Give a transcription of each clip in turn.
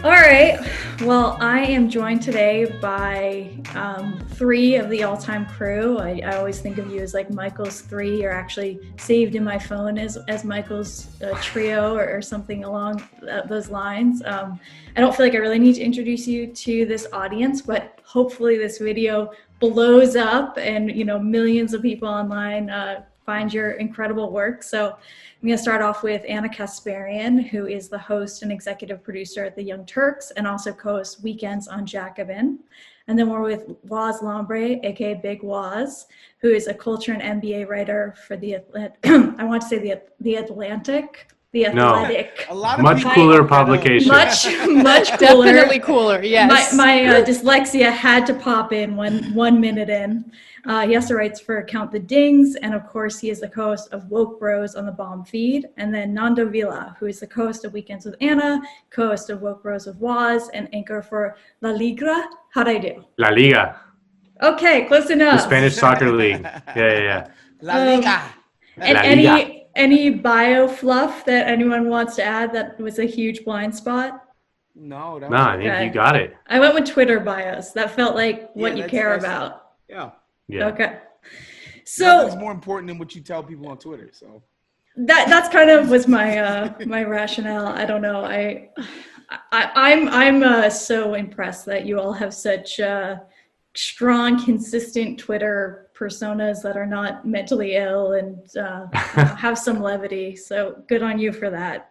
All right. Well, I am joined today by three of the all-time crew. I always think of you as like Michael's three. You're actually saved in my phone as Michael's trio or something along those lines. I don't feel like I really need to introduce you to this audience, but hopefully this video blows up and millions of people online find your incredible work. So I'm going to start off with Anna Kasparian, who is the host and executive producer at the Young Turks and also co-hosts Weekends on Jacobin. And then we're with Wosny Lambre, aka Big Woz, who is a culture and MBA writer for the I want to say the Atlantic. The Athletic. No, a lot of much cooler publication. Much cooler. Definitely cooler, yes. My dyslexia had to pop in 1 minute in. He also writes for Count the Dings, and of course he is the co-host of Woke Bros on the Bomb feed. And then Nando Vila, who is the co-host of Weekends with Anna, co-host of Woke Bros with Woz, and anchor for La Liga. How'd I do? La Liga. Okay, close enough. The Spanish soccer league. Yeah. La Liga. And any bio fluff that anyone wants to add that was a huge blind spot? No, I think you got it. I went with Twitter bios. That felt like what you care about. Yeah. Okay. So nothing's more important than what you tell people on Twitter. So that's kind of was my my rationale. I don't know. I'm so impressed that you all have such strong, consistent Twitter personas that are not mentally ill and have some levity. So good on you for that.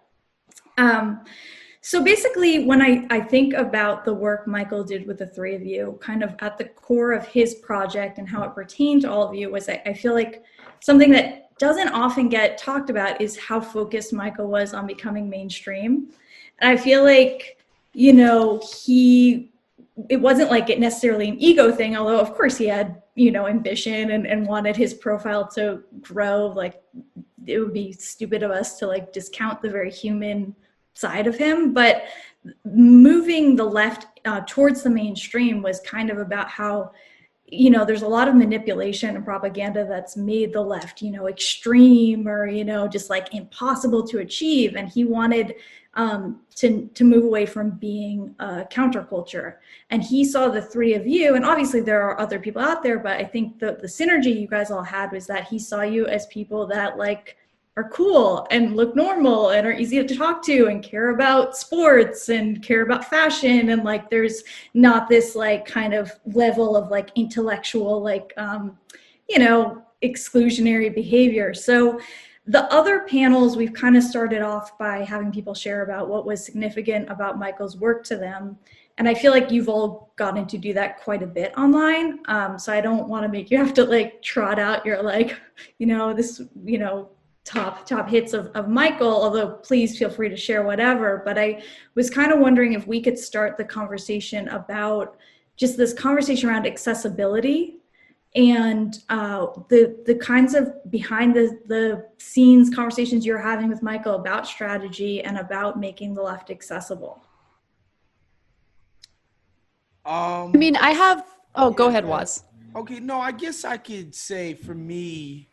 So basically, when I think about the work Michael did with the three of you, kind of at the core of his project and how it pertained to all of you was I feel like something that doesn't often get talked about is how focused Michael was on becoming mainstream. And I feel like, it wasn't like it necessarily an ego thing, although of course he had, ambition and wanted his profile to grow. Like it would be stupid of us to like discount the very human side of him, but moving the left towards the mainstream was kind of about how, there's a lot of manipulation and propaganda that's made the left, extreme or, just like impossible to achieve. And he wanted to move away from being a counterculture. And he saw the three of you, and obviously there are other people out there, but I think the synergy you guys all had was that he saw you as people that like are cool and look normal and are easy to talk to and care about sports and care about fashion. And like, there's not this like kind of level of like intellectual, like, exclusionary behavior. So the other panels, we've kind of started off by having people share about what was significant about Michael's work to them. And I feel like you've all gotten to do that quite a bit online. So I don't want to make you have to like trot out your like, top hits of Michael, although please feel free to share whatever. But I was kind of wondering if we could start the conversation about just this conversation around accessibility and the kinds of behind the scenes conversations you're having with Michael about strategy and about making the left accessible. I have, go ahead, Woz. Okay, no, I guess I could say for me,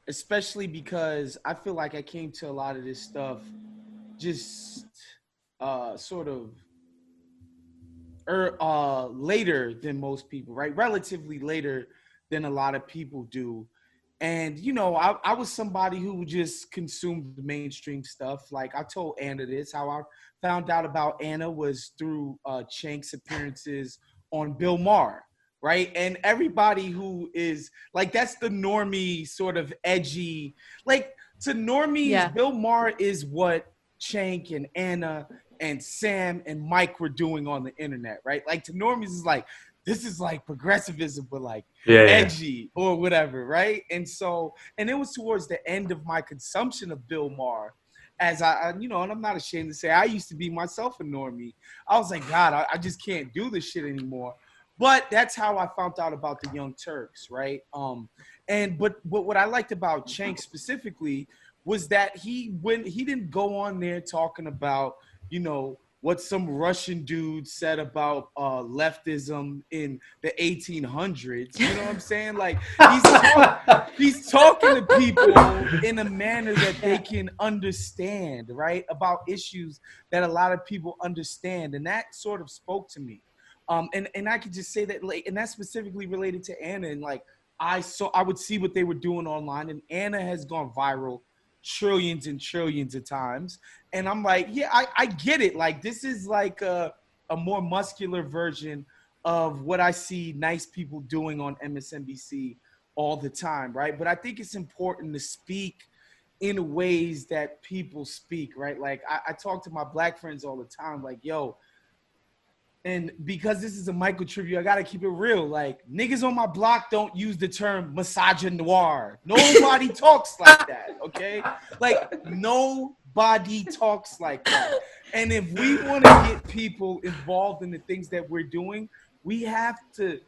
especially because I feel like I came to a lot of this stuff just sort of later than most people, right? Relatively later than a lot of people do. And, I was somebody who just consumed the mainstream stuff. Like I told Anna this, how I found out about Anna was through Chank's appearances on Bill Maher. Right. And everybody who is like, that's the normie sort of edgy, like to normies, Bill Maher is what Chank and Anna and Sam and Mike were doing on the internet. Right. Like to normies is like, this is like progressivism, but like edgy or whatever. Right. And it was towards the end of my consumption of Bill Maher as I and I'm not ashamed to say I used to be myself a normie. I was like, God, I just can't do this shit anymore. But that's how I found out about the Young Turks, right? But what I liked about Chank specifically was that he didn't go on there talking about, what some Russian dude said about leftism in the 1800s. You know what I'm saying? Like he's talking to people in a manner that they can understand, right? About issues that a lot of people understand, and that sort of spoke to me. And I could just say that, like, and that's specifically related to Anna. And like I would see what they were doing online, and Anna has gone viral trillions and trillions of times. And I'm like, yeah, I get it. Like, this is like a more muscular version of what I see nice people doing on MSNBC all the time, right? But I think it's important to speak in ways that people speak, right? Like, I talk to my black friends all the time, like, yo, and because this is a Michael tribute, I gotta keep it real. Like, niggas on my block don't use the term misogynoir. Nobody talks like that, okay? Like, nobody talks like that. And if we want to get people involved in the things that we're doing, we have to,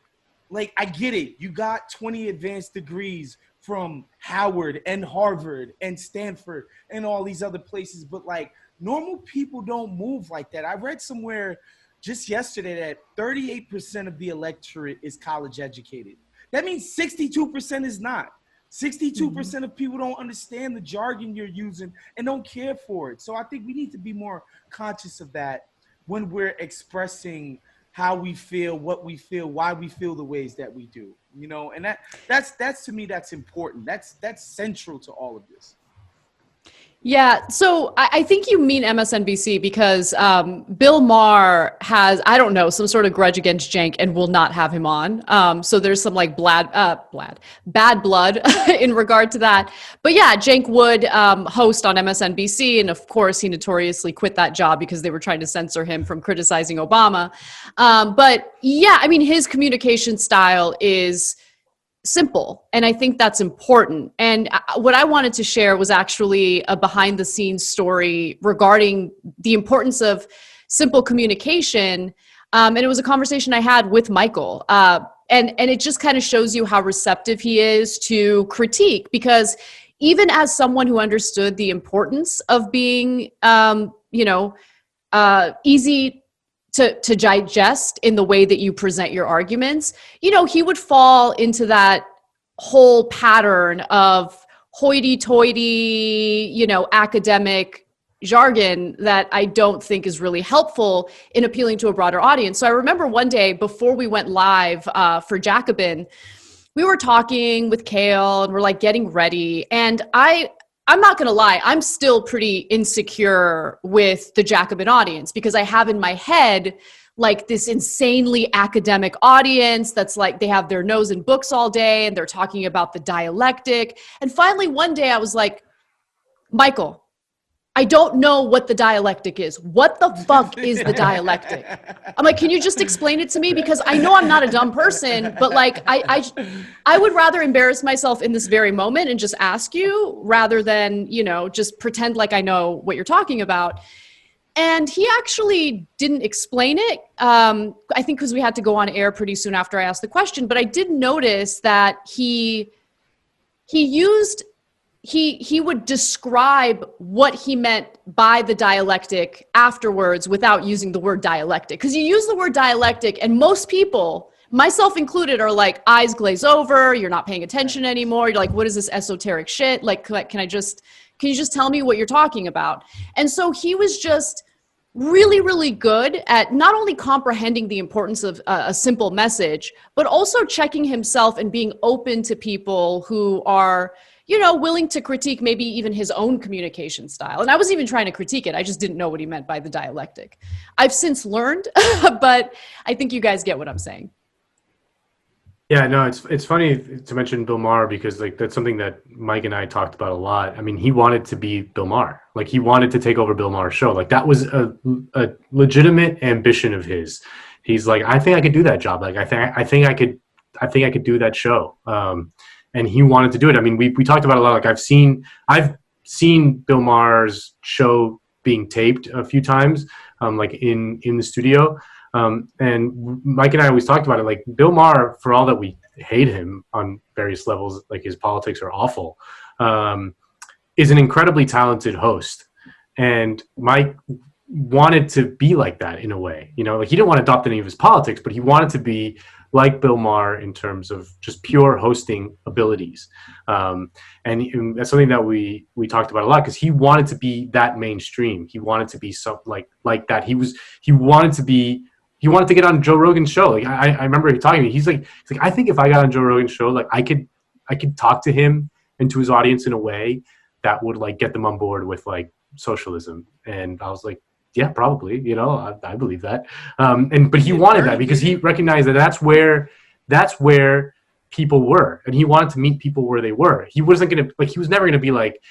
like, I get it. You got 20 advanced degrees from Howard and Harvard and Stanford and all these other places, but like, normal people don't move like that. I read somewhere just yesterday that 38% of the electorate is college educated. That means 62% is not. 62% of people don't understand the jargon you're using and don't care for it. So I think we need to be more conscious of that when we're expressing how we feel, what we feel, why we feel the ways that we do. You know, and that's to me, that's important. That's central to all of this. Yeah, so I think you mean MSNBC because Bill Maher has, I don't know, some sort of grudge against Cenk and will not have him on. So there's some like bad blood in regard to that. But yeah, Cenk would host on MSNBC, and of course he notoriously quit that job because they were trying to censor him from criticizing Obama. But yeah, I mean, his communication style is simple. And I think that's important. And what I wanted to share was actually a behind the scenes story regarding the importance of simple communication. And it was a conversation I had with Michael. And it just kind of shows you how receptive he is to critique, because even as someone who understood the importance of being, easy to digest in the way that you present your arguments, you know, he would fall into that whole pattern of hoity-toity, you know, academic jargon that I don't think is really helpful in appealing to a broader audience. So I remember one day before we went live for Jacobin, we were talking with Kale and we're like getting ready. And I'm not going to lie, I'm still pretty insecure with the Jacobin audience because I have in my head like this insanely academic audience that's like, they have their nose in books all day and they're talking about the dialectic. And finally, one day I was like, Michael, I don't know what the dialectic is. What the fuck is the dialectic? I'm like, can you just explain it to me? Because I know I'm not a dumb person, but like, I would rather embarrass myself in this very moment and just ask you rather than, you know, just pretend like I know what you're talking about. And he actually didn't explain it. I think because we had to go on air pretty soon after I asked the question, but I did notice that he would describe what he meant by the dialectic afterwards without using the word dialectic. Because you use the word dialectic and most people, myself included, are like, eyes glaze over, you're not paying attention anymore. You're like, what is this esoteric shit? Like, can you just tell me what you're talking about? And so he was just really, really good at not only comprehending the importance of a simple message, but also checking himself and being open to people who are, you know, willing to critique maybe even his own communication style. And I was even trying to critique it. I just didn't know what he meant by the dialectic. I've since learned, but I think you guys get what I'm saying. Yeah, no, it's funny to mention Bill Maher because like that's something that Mike and I talked about a lot. I mean, he wanted to be Bill Maher. Like he wanted to take over Bill Maher's show. Like that was a legitimate ambition of his. He's like, I think I could do that job. Like I think I could do that show. And he wanted to do it. I mean, we talked about it a lot. Like I've seen Bill Maher's show being taped a few times, like in the studio. And Mike and I always talked about it. Like Bill Maher, for all that we hate him on various levels, like his politics are awful, is an incredibly talented host. And Mike wanted to be like that in a way. You know, like he didn't want to adopt any of his politics, but he wanted to be like Bill Maher in terms of just pure hosting abilities. And that's something that we talked about a lot, because he wanted to be that mainstream. He wanted to be something like that. He wanted to get on Joe Rogan's show. Like I remember he talking to me. He's like, I think if I got on Joe Rogan's show, like I could talk to him and to his audience in a way that would like get them on board with like socialism. And I was like, yeah, probably, you know, I believe that. But he wanted that because he recognized that that's where people were, and he wanted to meet people where they were. He was never gonna be like,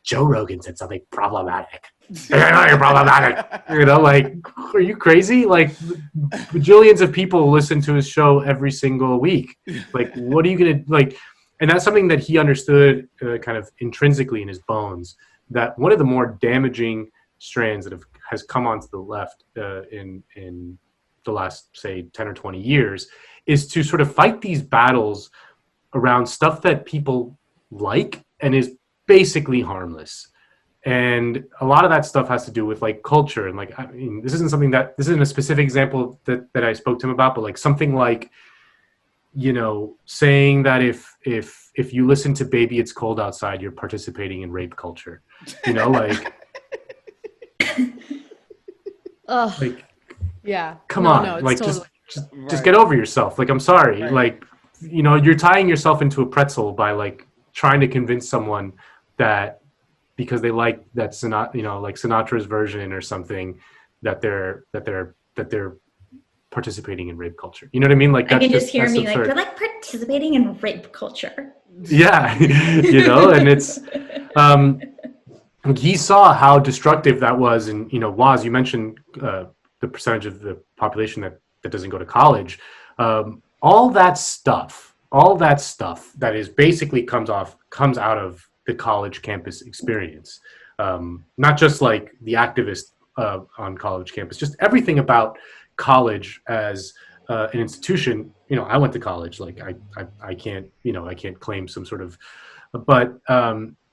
Joe Rogan said something problematic. You're problematic. You know, like, are you crazy? Like, bajillions of people listen to his show every single week. Like, what are you gonna like? And that's something that he understood kind of intrinsically in his bones. That one of the more damaging strands that has come onto the left in the last, say, 10 or 20 years is to sort of fight these battles around stuff that people like and is basically harmless. And a lot of that stuff has to do with like culture. And like, I mean, this isn't a specific example that I spoke to him about, but like something like, you know, saying that if you listen to Baby It's Cold Outside, you're participating in rape culture, you know, like, like, yeah, come on, like totally just get over yourself. Like, I'm sorry. Right. Like, you know, you're tying yourself into a pretzel by like trying to convince someone that because they like that Sinatra's version or something that they're participating in rape culture. You know what I mean? Like, I can just hear me absurd. Like, you're like participating in rape culture. Yeah. You know, and it's he saw how destructive that was. And, you know, Woz, you mentioned the percentage of the population that doesn't go to college. All that stuff that is basically comes out of the college campus experience. Not just like the activist on college campus, just everything about college as an institution. You know, I went to college. Like I can't claim some sort of, but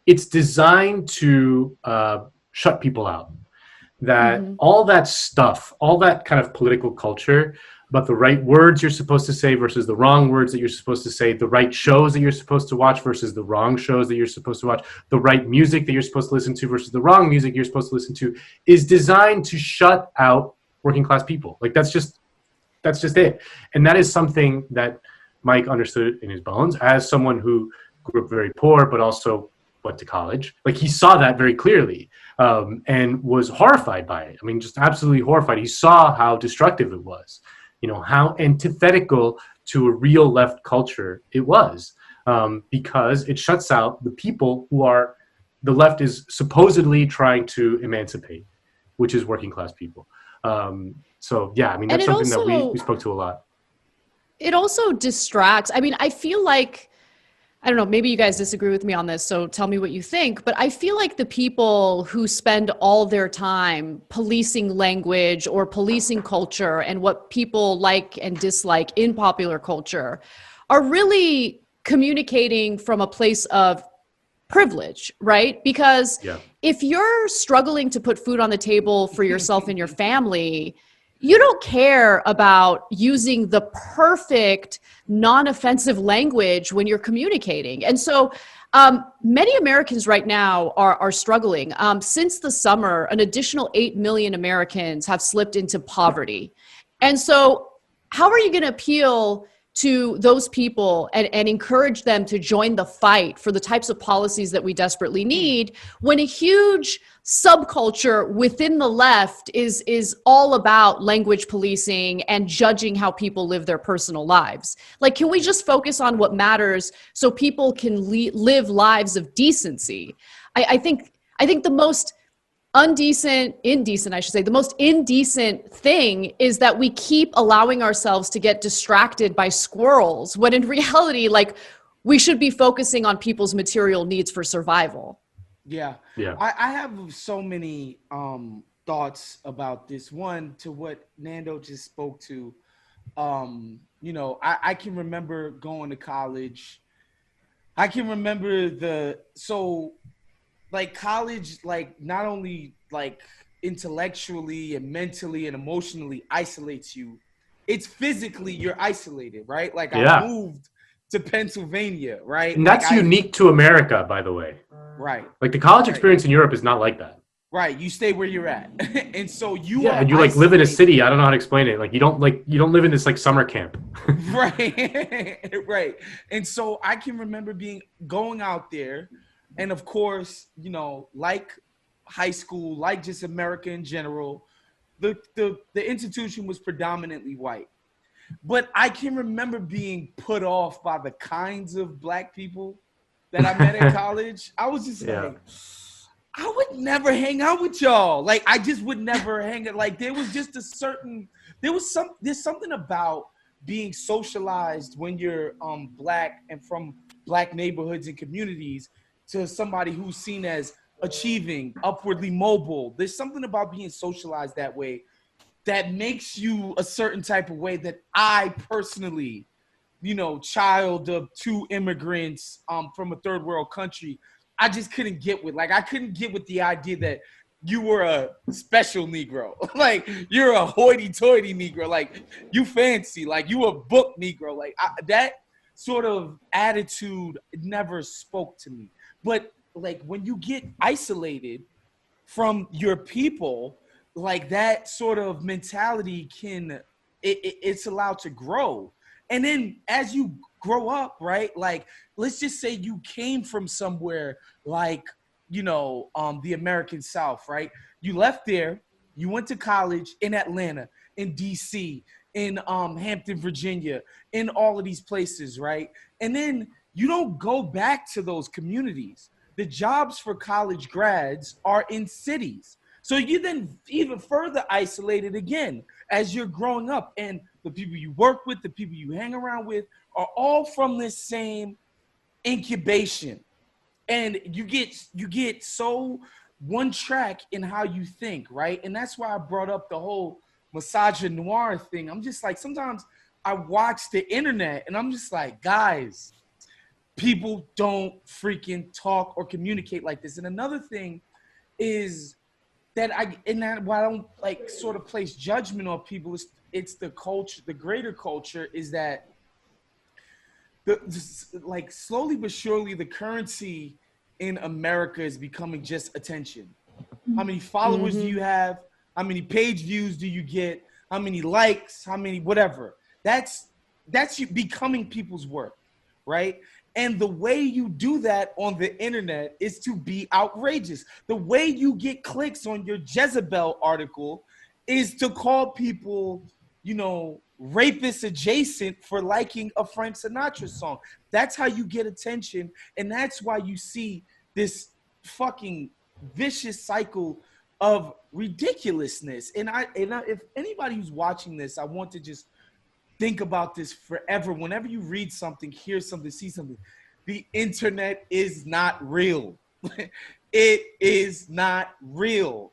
it's designed to shut people out. That all that stuff, all that kind of political culture about the right words you're supposed to say versus the wrong words that you're supposed to say, the right shows that you're supposed to watch versus the wrong shows that you're supposed to watch, the right music that you're supposed to listen to versus the wrong music you're supposed to listen to, is designed to shut out working class people. Like, that's just it. And that is something that Mike understood in his bones as someone who grew up very poor, but also went to college. Like, he saw that very clearly and was horrified by it. I mean, just absolutely horrified. He saw how destructive it was, you know, how antithetical to a real left culture it was, because it shuts out the people who are the left is supposedly trying to emancipate, which is working class people. So yeah, I mean, that's something that we spoke to a lot. It also distracts. I mean, I feel like, I don't know, maybe you guys disagree with me on this, so tell me what you think, but I feel like the people who spend all their time policing language or policing culture and what people like and dislike in popular culture are really communicating from a place of privilege, right? Because if you're struggling to put food on the table for yourself and your family, you don't care about using the perfect non-offensive language when you're communicating. And so many Americans right now are struggling. Since the summer, an additional 8 million Americans have slipped into poverty. And so how are you going to appeal to those people and encourage them to join the fight for the types of policies that we desperately need when a huge subculture within the left is all about language policing and judging how people live their personal lives? Like, can we just focus on what matters so people can live lives of decency? I think the most the most indecent thing is that we keep allowing ourselves to get distracted by squirrels when in reality, like, we should be focusing on people's material needs for survival. Yeah. I have so many thoughts about this. One, to what Nando just spoke to. You know, I can remember going to college. I can remember college, like, not only like intellectually and mentally and emotionally isolates you, it's physically you're isolated, right? Like I Yeah. moved to Pennsylvania, right? And that's unique to America, by the way. Right. Like the college Right. experience in Europe is not like that. Right. You stay where you're at. And so you Yeah, are and you like live in a isolated. city. I don't know how to explain it. Like you don't live in this like summer camp. Right. Right. And so I can remember going out there, and of course, you know, like high school, like just America in general, the institution was predominantly white. But I can remember being put off by the kinds of black people that I met in college. I was just like, I would never hang out with y'all. Like, I just would never hang out. Like, there was just there's something about being socialized when you're black and from black neighborhoods and communities to somebody who's seen as achieving, upwardly mobile. There's something about being socialized that way that makes you a certain type of way that I personally, you know, child of two immigrants from a third world country, I just couldn't get with. Like, I couldn't get with the idea that you were a special Negro. Like, you're a hoity-toity Negro. Like, you fancy. Like, you a book Negro. Like, that sort of attitude never spoke to me. But, like, when you get isolated from your people, like that sort of mentality it's allowed to grow. And then as you grow up, right, like let's just say you came from somewhere like, you know, the American South, right? You left there, you went to college in Atlanta, in DC, in Hampton, Virginia, in all of these places, right? And then you don't go back to those communities. The jobs for college grads are in cities. So you then even further isolated again as you're growing up, and the people you work with, the people you hang around with are all from this same incubation. And you get so one track in how you think, right? And that's why I brought up the whole misogynoir thing. I'm just like, sometimes I watch the internet and I'm just like, guys, people don't freaking talk or communicate like this. And another thing is that why I don't like sort of place judgment on people, it's the culture, the greater culture is that like slowly but surely the currency in America is becoming just attention. How many followers do you have? How many page views do you get? How many likes? How many whatever? That's you becoming people's work, right? And the way you do that on the internet is to be outrageous. The way you get clicks on your Jezebel article is to call people, you know, rapist adjacent for liking a Frank Sinatra song. That's how you get attention. And that's why you see this fucking vicious cycle of ridiculousness. And if anybody who's watching this, I want to just think about this forever. Whenever you read something, hear something, see something, the internet is not real. It is not real.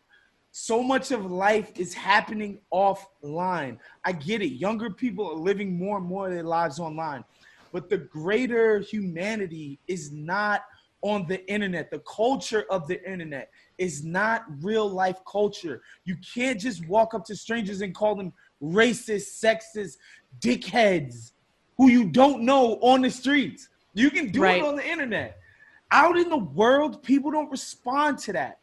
So much of life is happening offline. I get it. Younger people are living more and more of their lives online. But the greater humanity is not on the internet. The culture of the internet is not real life culture. You can't just walk up to strangers and call them racist, sexist, dickheads who you don't know on the streets. You can do it on the internet. Out in the world, people don't respond to that.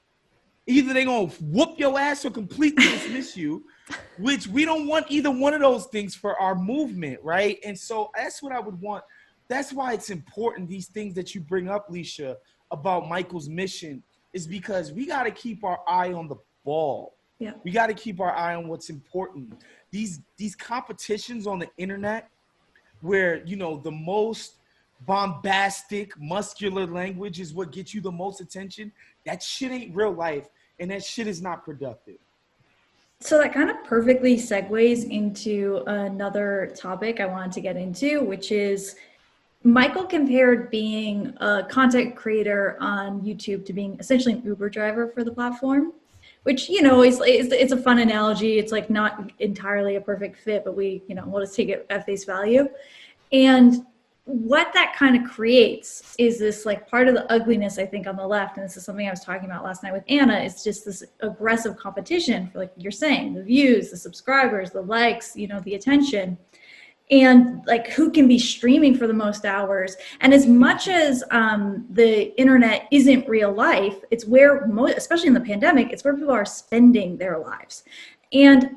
Either they're going to whoop your ass or completely dismiss you, which we don't want either one of those things for our movement, right? And so that's what I would want. That's why it's important, these things that you bring up, Lisha, about Michael's mission, is because we got to keep our eye on the ball. Yeah. We got to keep our eye on what's important. These competitions on the internet where, you know, the most bombastic, muscular language is what gets you the most attention, that shit ain't real life, and that shit is not productive. So that kind of perfectly segues into another topic I wanted to get into, which is Michael compared being a content creator on YouTube to being essentially an Uber driver for the platform, which, you know, it's a fun analogy. It's like not entirely a perfect fit, but we'll just take it at face value. And what that kind of creates is this like part of the ugliness, I think, on the left, and this is something I was talking about last night with Anna, is just this aggressive competition for, like you're saying, the views, the subscribers, the likes, you know, the attention, and like who can be streaming for the most hours. And as much as the internet isn't real life, it's where especially in the pandemic, it's where people are spending their lives. And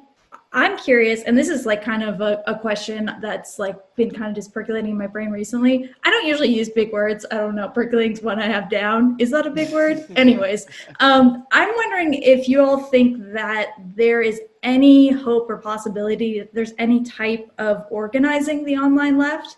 I'm curious, and this is like kind of a question that's like been kind of just percolating in my brain recently. I don't usually use big words. I don't know, percolating's one I have down. Is that a big word? Anyways, I'm wondering if you all think that there is any hope or possibility that there's any type of organizing the online left.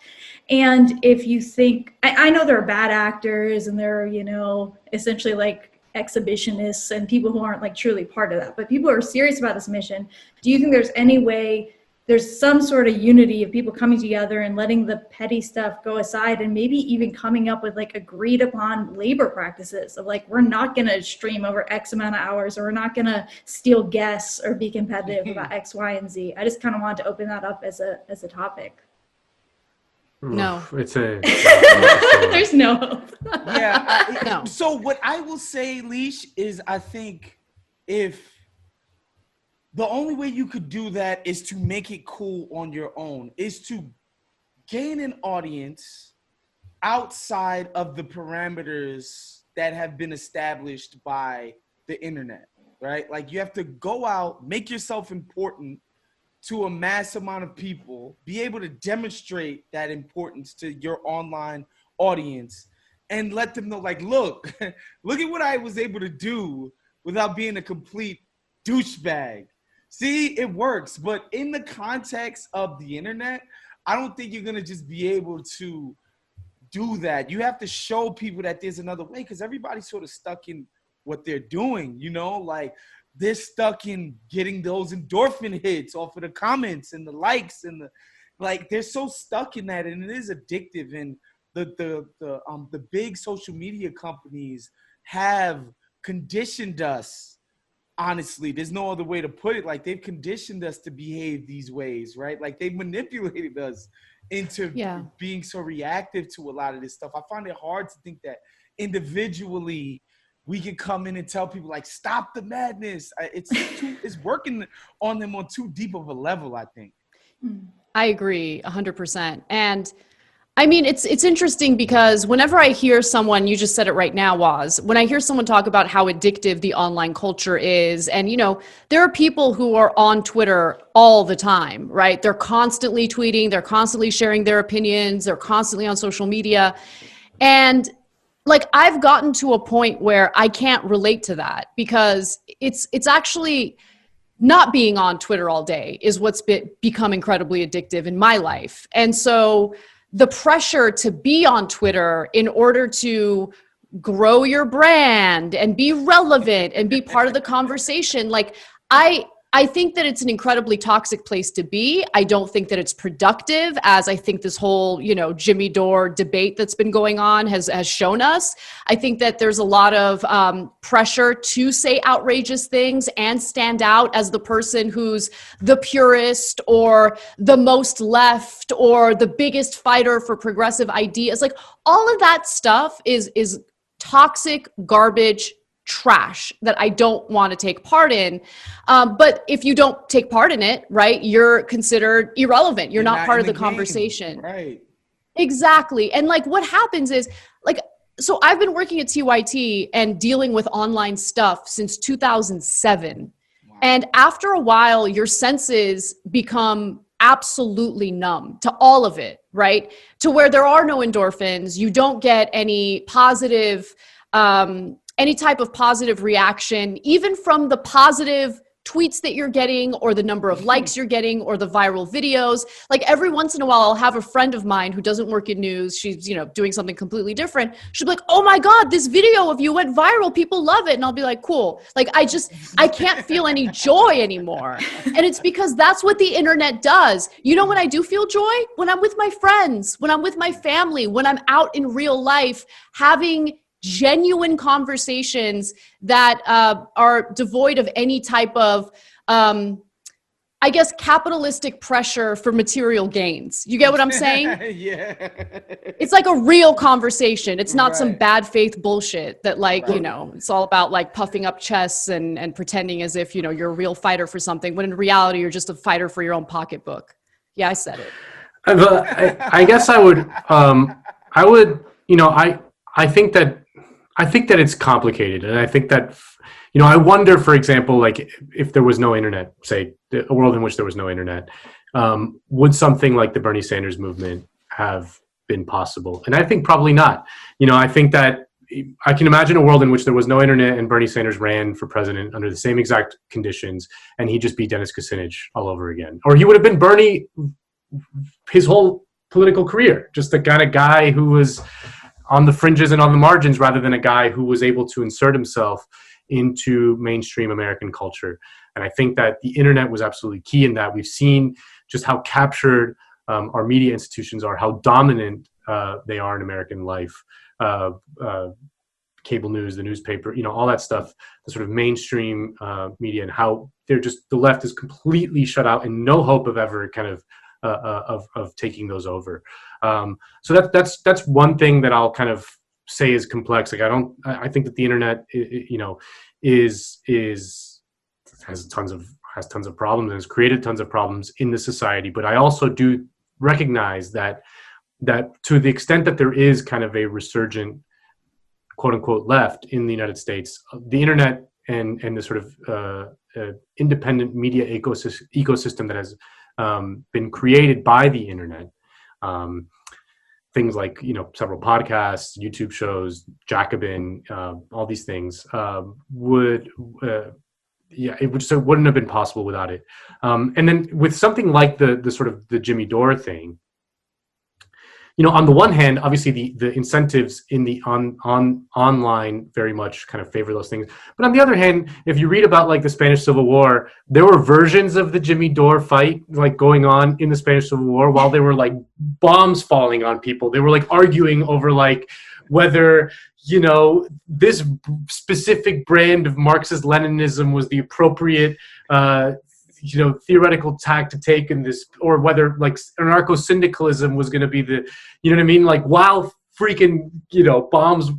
And if you think, I know there are bad actors and there are, you know, essentially like exhibitionists and people who aren't like truly part of that, but people who are serious about this mission. Do you think there's any way there's some sort of unity of people coming together and letting the petty stuff go aside, and maybe even coming up with like agreed upon labor practices of like, we're not going to stream over X amount of hours, or we're not going to steal guests or be competitive about X, Y, and Z? I just kind of wanted to open that up as a topic. No, it's a there's no hope. Yeah. No. So what I will say, Leash, is I think if the only way you could do that is to make it cool on your own, is to gain an audience outside of the parameters that have been established by the internet, right? Like you have to go out, make yourself important to a mass amount of people, be able to demonstrate that importance to your online audience, and let them know, like, look, look at what I was able to do without being a complete douchebag. See, it works. But in the context of the internet, I don't think you're going to just be able to do that. You have to show people that there's another way, because everybody's sort of stuck in what they're doing, you know, like they're stuck in getting those endorphin hits off of the comments and the likes and the, like, they're so stuck in that, and it is addictive. And the big social media companies have conditioned us. Honestly, there's no other way to put it. Like, they've conditioned us to behave these ways, right? Like, they've manipulated us into being so reactive to a lot of this stuff. I find it hard to think that individually we can come in and tell people, like, stop the madness. It's working on them on too deep of a level, I think. I agree 100%. And I mean, it's interesting because whenever I hear someone, you just said it right now, Woz, when I hear someone talk about how addictive the online culture is, and, you know, there are people who are on Twitter all the time, right? They're constantly tweeting, they're constantly sharing their opinions, they're constantly on social media. And like, I've gotten to a point where I can't relate to that, because it's actually not being on Twitter all day is what's become incredibly addictive in my life. And so the pressure to be on Twitter in order to grow your brand and be relevant and be part of the conversation, like, I think that it's an incredibly toxic place to be. I don't think that it's productive, as I think this whole, you know, Jimmy Dore debate that's been going on has shown us. I think that there's a lot of pressure to say outrageous things and stand out as the person who's the purist or the most left or the biggest fighter for progressive ideas. Like, all of that stuff is toxic garbage trash that I don't want to take part in. But if you don't take part in it, right, you're considered irrelevant. You're not part of the conversation. Right. Exactly. And like, what happens is, like, so I've been working at TYT and dealing with online stuff since 2007. Wow. And after a while, your senses become absolutely numb to all of it, right? To where there are no endorphins. You don't get any positive, any type of positive reaction, even from the positive tweets that you're getting, or the number of likes you're getting, or the viral videos. Like, every once in a while, I'll have a friend of mine who doesn't work in news. She's, you know, doing something completely different. She'll be like, oh my God, this video of you went viral. People love it. And I'll be like, cool. Like, I can't feel any joy anymore. And it's because that's what the internet does. You know, when I do feel joy? When I'm with my friends, when I'm with my family, when I'm out in real life, having genuine conversations that are devoid of any type of, I I guess, capitalistic pressure for material gains. You get what I'm saying? Yeah. It's like a real conversation. It's not some Right. bad faith bullshit that like, Right. you know, it's all about like puffing up chests and pretending as if, you know, you're a real fighter for something, when in reality, you're just a fighter for your own pocketbook. Yeah, I said it. I guess I would, you know, I think that it's complicated, and I think that, you know, I wonder, for example, like if there was no internet, say a world in which there was no internet, would something like the Bernie Sanders movement have been possible? And I think probably not. You know, I think that I can imagine a world in which there was no internet and Bernie Sanders ran for president under the same exact conditions, and he'd just be Dennis Kucinich all over again, or he would have been Bernie his whole political career, just the kind of guy who was on the fringes and on the margins, rather than a guy who was able to insert himself into mainstream American culture. And I think that the internet was absolutely key in that. We've seen just how captured our media institutions are, how dominant they are in American life. Cable news, the newspaper, you know, all that stuff, the sort of mainstream media, and how they're just, the left is completely shut out and no hope of ever kind of taking those over. So that's one thing that I'll kind of say is complex. Like I think that the internet, you know, has tons of problems and has created tons of problems in the society. But I also do recognize that to the extent that there is kind of a resurgent, quote unquote, left in the United States, the internet and the sort of independent media ecosystem that has been created by the internet, things like, you know, several podcasts, YouTube shows, Jacobin, all these things wouldn't have been possible without it. And then with something like the sort of the Jimmy Dore thing, you know, on the one hand, obviously the incentives in the online very much kind of favor those things. But on the other hand, if you read about like the Spanish Civil War, there were versions of the Jimmy Dore fight like going on in the Spanish Civil War while there were like bombs falling on people. They were like arguing over like whether, you know, this specific brand of Marxist-Leninism was the appropriate you know, theoretical tack to take in this, or whether like anarcho-syndicalism was going to be the, you know what I mean? Like while freaking, you know, bombs,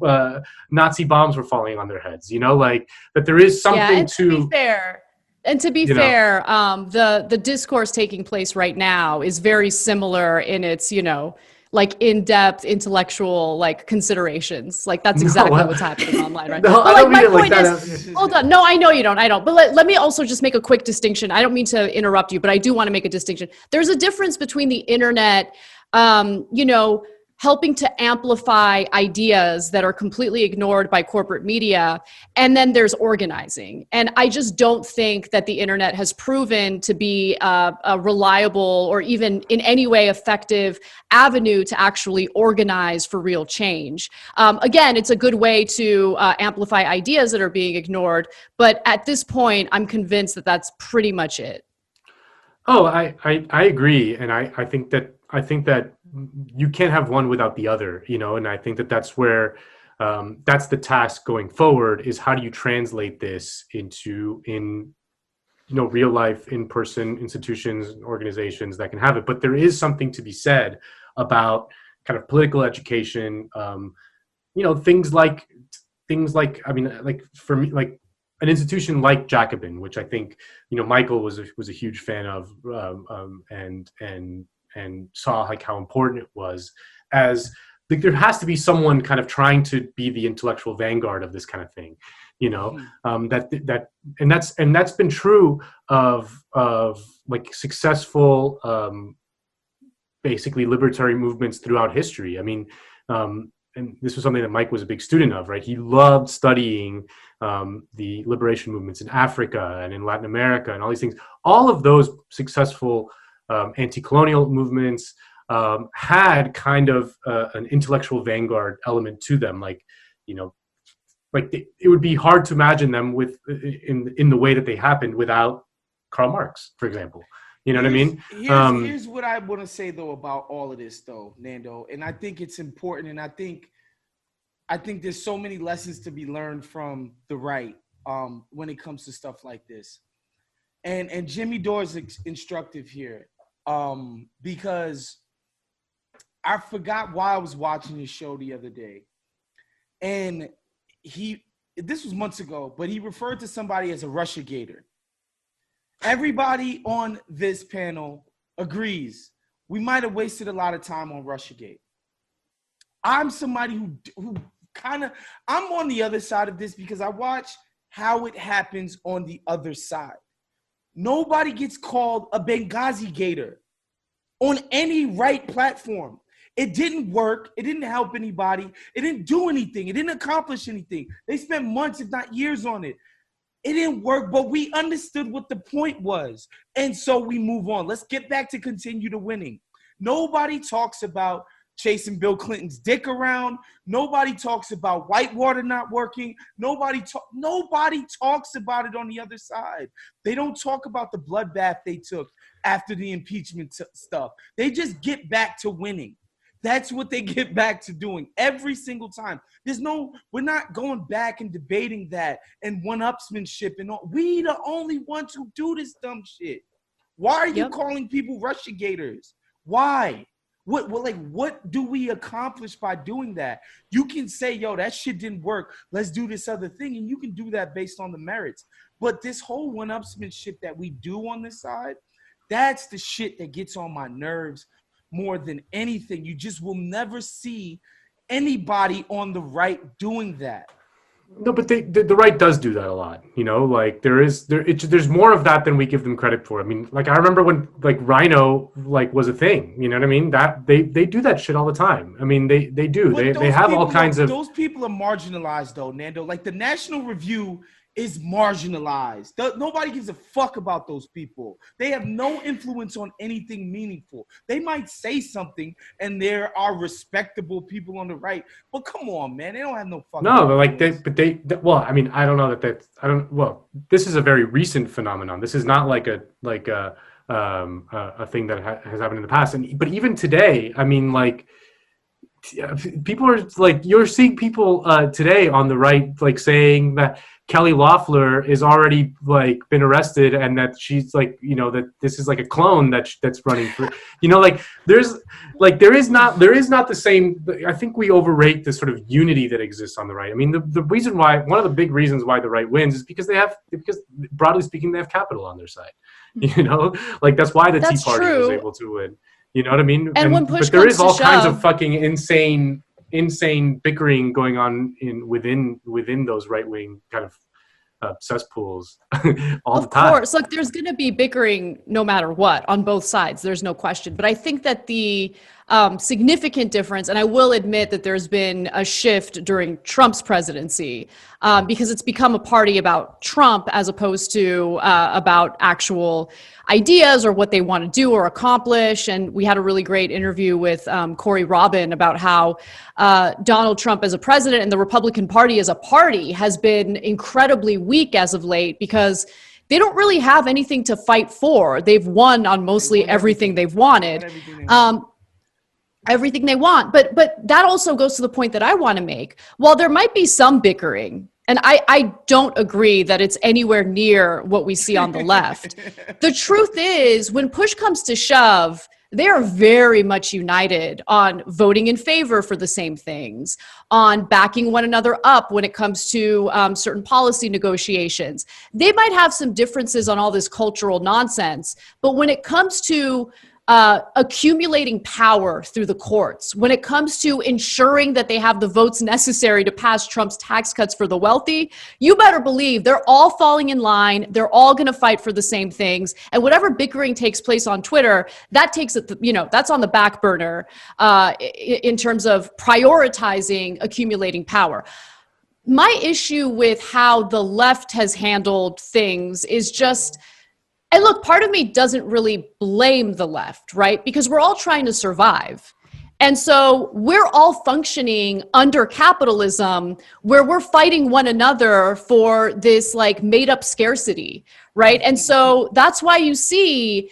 Nazi bombs were falling on their heads, you know, like, but there is something and to be fair. And to be fair, the discourse taking place right now is very similar in its, you know, like in-depth intellectual like considerations. Like that's exactly what's happening online right now. I don't mean my it like point that. is, hold on. No, I know you don't. I don't. But let me also just make a quick distinction. I don't mean to interrupt you, but I do want to make a distinction. There's a difference between the internet, you know, helping to amplify ideas that are completely ignored by corporate media. And then there's organizing. And I just don't think that the internet has proven to be a reliable or even in any way effective avenue to actually organize for real change. Again, it's a good way to amplify ideas that are being ignored. But at this point, I'm convinced that that's pretty much it. Oh, I agree. And I think that you can't have one without the other, you know, and I think that that's where that's the task going forward, is how do you translate this into, you know, real life, in-person institutions, organizations that can have it. But there is something to be said about kind of political education, you know, things like, I mean, like for me, like an institution like Jacobin, which I think, you know, Michael was a huge fan of, and saw like how important it was, as like there has to be someone kind of trying to be the intellectual vanguard of this kind of thing, you know, that's been true of like successful basically libertarian movements throughout history. I mean, and this was something that Mike was a big student of, right? He loved studying the liberation movements in Africa and in Latin America and all these things. All of those successful anti-colonial movements had kind of an intellectual vanguard element to them. Like, you know, like it would be hard to imagine them in the way that they happened without Karl Marx, for example. You know what I mean? Here's what I want to say though about all of this though, Nando, and I think it's important, and I think there's so many lessons to be learned from the right when it comes to stuff like this. And Jimmy Dore is instructive here, because I forgot why I was watching his show the other day, and this was months ago, but he referred to somebody as a Russiagator. Everybody on this panel agrees we might have wasted a lot of time on Russiagate. I'm somebody who kind of, I'm on the other side of this because I watch how it happens on the other side. Nobody gets called a Benghazi Gator on any right platform. It didn't work. It didn't help anybody. It didn't do anything. It didn't accomplish anything. They spent months, if not years, on it. It didn't work, but we understood what the point was. And so we move on. Let's get back to continue to winning. Nobody talks about chasing Bill Clinton's dick around. Nobody talks about Whitewater not working. Nobody talks about it on the other side. They don't talk about the bloodbath they took after the impeachment stuff. They just get back to winning. That's what they get back to doing every single time. We're not going back and debating that and one-upsmanship and all. We the only ones who do this dumb shit. Why are you calling people Russiagators? Why? What do we accomplish by doing that? You can say, yo, that shit didn't work. Let's do this other thing. And you can do that based on the merits. But this whole one-upsmanship that we do on this side, that's the shit that gets on my nerves more than anything. You just will never see anybody on the right doing that. No, but the right does do that a lot. You know, like there's more of that than we give them credit for. I mean, like I remember when like Rhino like was a thing. You know what I mean? That they do that shit all the time. I mean, they do. They have all kinds of. Those people are marginalized though, Nando. Like the National Review is marginalized. Nobody gives a fuck about those people. They have no influence on anything meaningful. They might say something, and there are respectable people on the right. But come on, man, they don't have no fucking. No, but well, I mean, I don't know well, this is a very recent phenomenon. This is not like a thing that has happened in the past. But even today, I mean, like. People are like, you're seeing people today on the right like saying that Kelly Loeffler is already like been arrested and that she's like, you know, that this is like a clone that's running for, you know, like there is not the same. I think we overrate the sort of unity that exists on the right. I mean, the reason why, one of the big reasons why the right wins is because broadly speaking, they have capital on their side, you know, like that's why the Tea Party was able to win. You know what I mean? And when push but there is all kinds shove, of fucking insane bickering going on within those right-wing kind of cesspools all the time. Of course, look, there's going to be bickering no matter what on both sides. There's no question. But I think that the significant difference, and I will admit that there's been a shift during Trump's presidency because it's become a party about Trump as opposed to about actual ideas or what they want to do or accomplish. And we had a really great interview with Corey Robin about how Donald Trump as a president and the Republican Party as a party has been incredibly weak as of late because they don't really have anything to fight for. They've won on mostly everything they've wanted. Everything they want. But that also goes to the point that I want to make. While there might be some bickering, and I don't agree that it's anywhere near what we see on the left. The truth is, when push comes to shove, they are very much united on voting in favor for the same things, on backing one another up when it comes to certain policy negotiations. They might have some differences on all this cultural nonsense, but when it comes to accumulating power through the courts, when it comes to ensuring that they have the votes necessary to pass Trump's tax cuts for the wealthy, you better believe they're all falling in line. They're all going to fight for the same things. And whatever bickering takes place on Twitter, that takes it, that's on the back burner in terms of prioritizing accumulating power. My issue with how the left has handled things is just, and look, part of me doesn't really blame the left, right? Because we're all trying to survive. And so we're all functioning under capitalism where we're fighting one another for this like made up scarcity, right? And so that's why you see,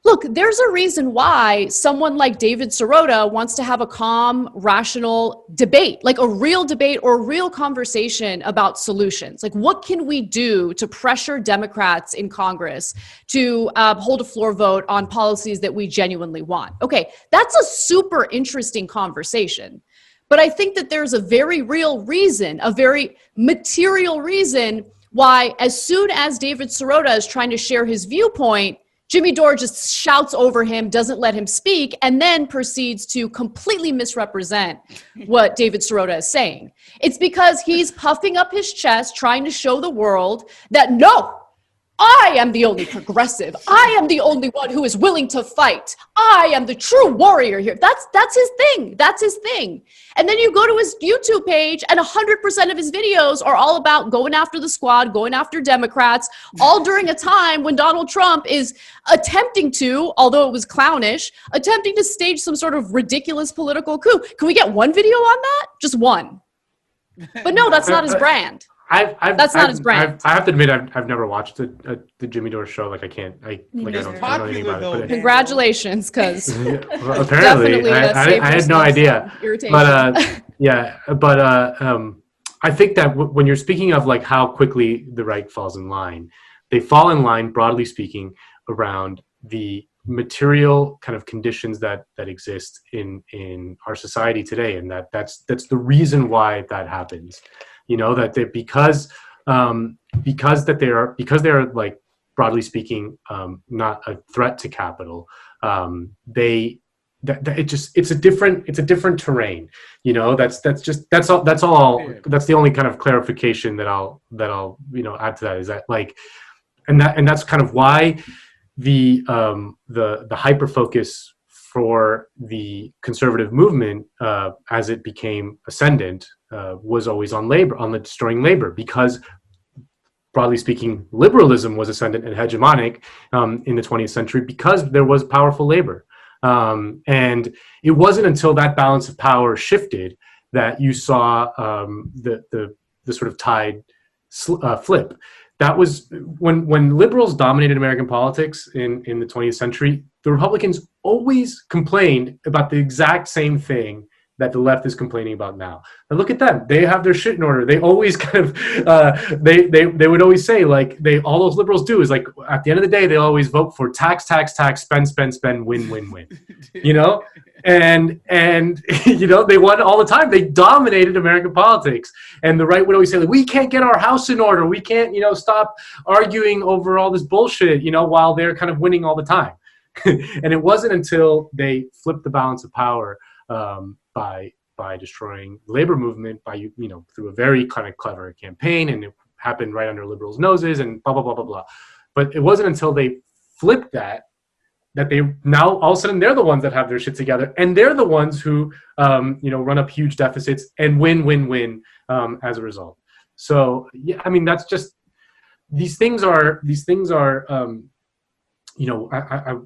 Look, there's a reason why someone like David Sirota wants to have a calm, rational debate, like a real debate or a real conversation about solutions. Like, what can we do to pressure Democrats in Congress to hold a floor vote on policies that we genuinely want? Okay, that's a super interesting conversation. But I think that there's a very real reason, a very material reason why as soon as David Sirota is trying to share his viewpoint, Jimmy Dore just shouts over him, doesn't let him speak, and then proceeds to completely misrepresent what David Sirota is saying. It's because he's puffing up his chest, trying to show the world that, no, I am the only progressive. I am the only one who is willing to fight. I am the true warrior here. That's his thing. That's his thing. And then you go to his YouTube page and 100% of his videos are all about going after the squad, going after Democrats, all during a time when Donald Trump is attempting to, although it was clownish, attempting to stage some sort of ridiculous political coup. Can we get one video on that? Just one. But no, that's not his brand. That's not his brand. I have to admit, I've never watched the Jimmy Dore show. Like I don't know anything about it. Congratulations, because apparently I had no idea. But I think that when you're speaking of like how quickly the right falls in line, they fall in line, broadly speaking, around the material kind of conditions that exist in our society today, and that's the reason why that happens. You know, that because they are like, broadly speaking, not a threat to capital. It's a different terrain. You know, that's all. That's the only kind of clarification that I'll add to that, is that like, and that's kind of why the hyper focus for the conservative movement as it became ascendant was always on labor, on the destroying labor, because broadly speaking, liberalism was ascendant and hegemonic in the 20th century because there was powerful labor. And it wasn't until that balance of power shifted that you saw the sort of tide flip. That was when liberals dominated American politics in the 20th century. The Republicans always complained about the exact same thing that the left is complaining about now. And look at them; they have their shit in order. They always kind of they would always say, like, all those liberals do is, like, at the end of the day, they always vote for tax, spend, win. You know, and you know, they won all the time. They dominated American politics, and the right would always say, like, we can't get our house in order. We can't, stop arguing over all this bullshit, while they're kind of winning all the time. And it wasn't until they flipped the balance of power by destroying the labor movement through a very kind of clever campaign, and it happened right under liberals' noses and blah blah blah blah blah. But it wasn't until they flipped that they now all of a sudden they're the ones that have their shit together, and they're the ones who run up huge deficits and win as a result. So yeah, I mean, that's just these things are. I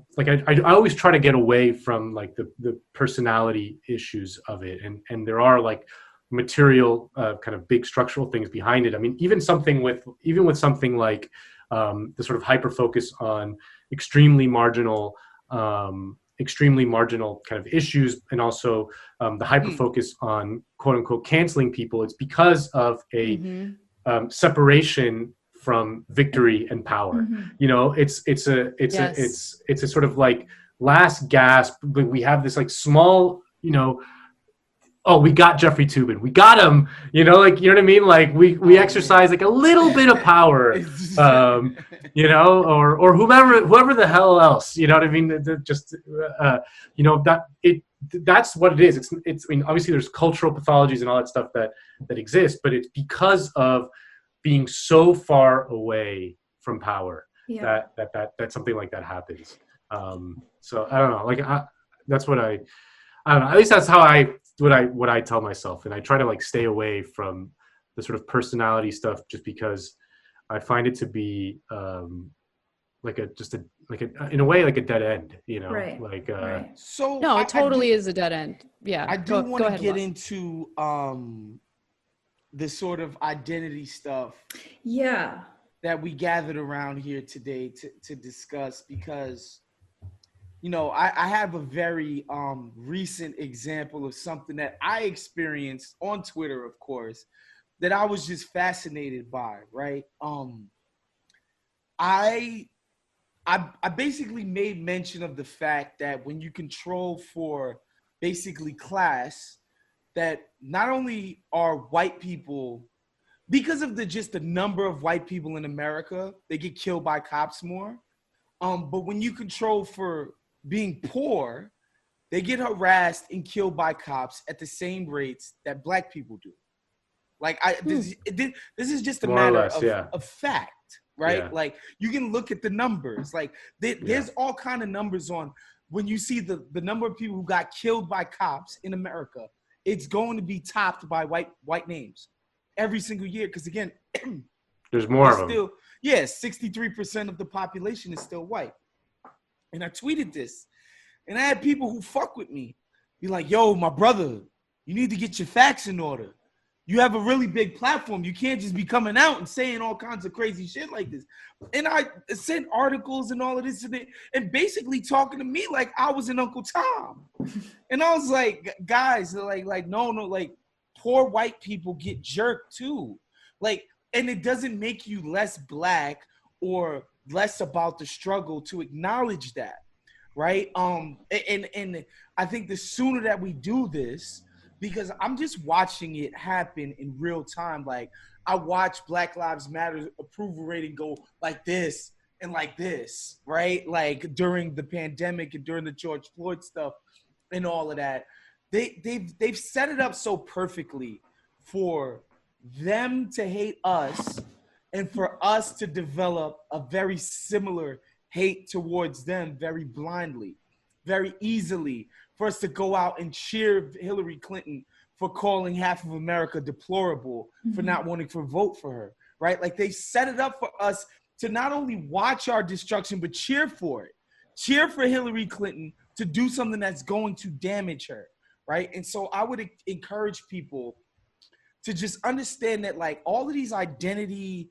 always try to get away from like the personality issues of it, and there are like material kind of big structural things behind it. I mean, even with something like the sort of hyper focus on extremely marginal kind of issues, and also the hyper focus on quote unquote canceling people. It's because of a separation from victory and power. It's a sort of like last gasp. But we have this like small, oh, we got Jeffrey Toobin, we got him. You know what I mean? Like we exercise like a little bit of power, or whoever the hell else. You know what I mean? That's what it is. It's. I mean, obviously there's cultural pathologies and all that stuff that exists, but it's because of being so far away from power that something like that happens. So I don't know. Like that's what I don't know. At least that's how what I tell myself, and I try to like stay away from the sort of personality stuff, just because I find it to be in a way like a dead end. Right. Like right. So no, it totally is a dead end. Yeah. I do want to get Wes. into the sort of identity stuff Yeah. that we gathered around here today to discuss, because I have a very recent example of something that I experienced on Twitter, of course, that I was just fascinated by, right? I basically made mention of the fact that when you control for basically class, that not only are white people, because of the number of white people in America, they get killed by cops more. But when you control for being poor, they get harassed and killed by cops at the same rates that black people do. Like this is just a matter of fact, right? Yeah. Like you can look at the numbers. Like there's all kind of numbers on when you see the number of people who got killed by cops in America. It's going to be topped by white names every single year. Because again, there's more of them. Still, 63% of the population is still white. And I tweeted this, and I had people who fuck with me be like, "Yo, my brother, you need to get your facts in order. You have a really big platform. You can't just be coming out and saying all kinds of crazy shit like this." And I sent articles and all of this and basically talking to me like I was an Uncle Tom. And I was like, guys, like no, like poor white people get jerked too. Like, and it doesn't make you less black or less about the struggle to acknowledge that, right? And I think the sooner that we do this, because I'm just watching it happen in real time. Like I watch Black Lives Matter approval rating go like this and like this, right? Like during the pandemic and during the George Floyd stuff and all of that. They've set it up so perfectly for them to hate us and for us to develop a very similar hate towards them very blindly, very easily, for us to go out and cheer Hillary Clinton for calling half of America deplorable, for not wanting to vote for her, right? Like they set it up for us to not only watch our destruction, but cheer for it. Cheer for Hillary Clinton to do something that's going to damage her, right? And so I would encourage people to just understand that like all of these identity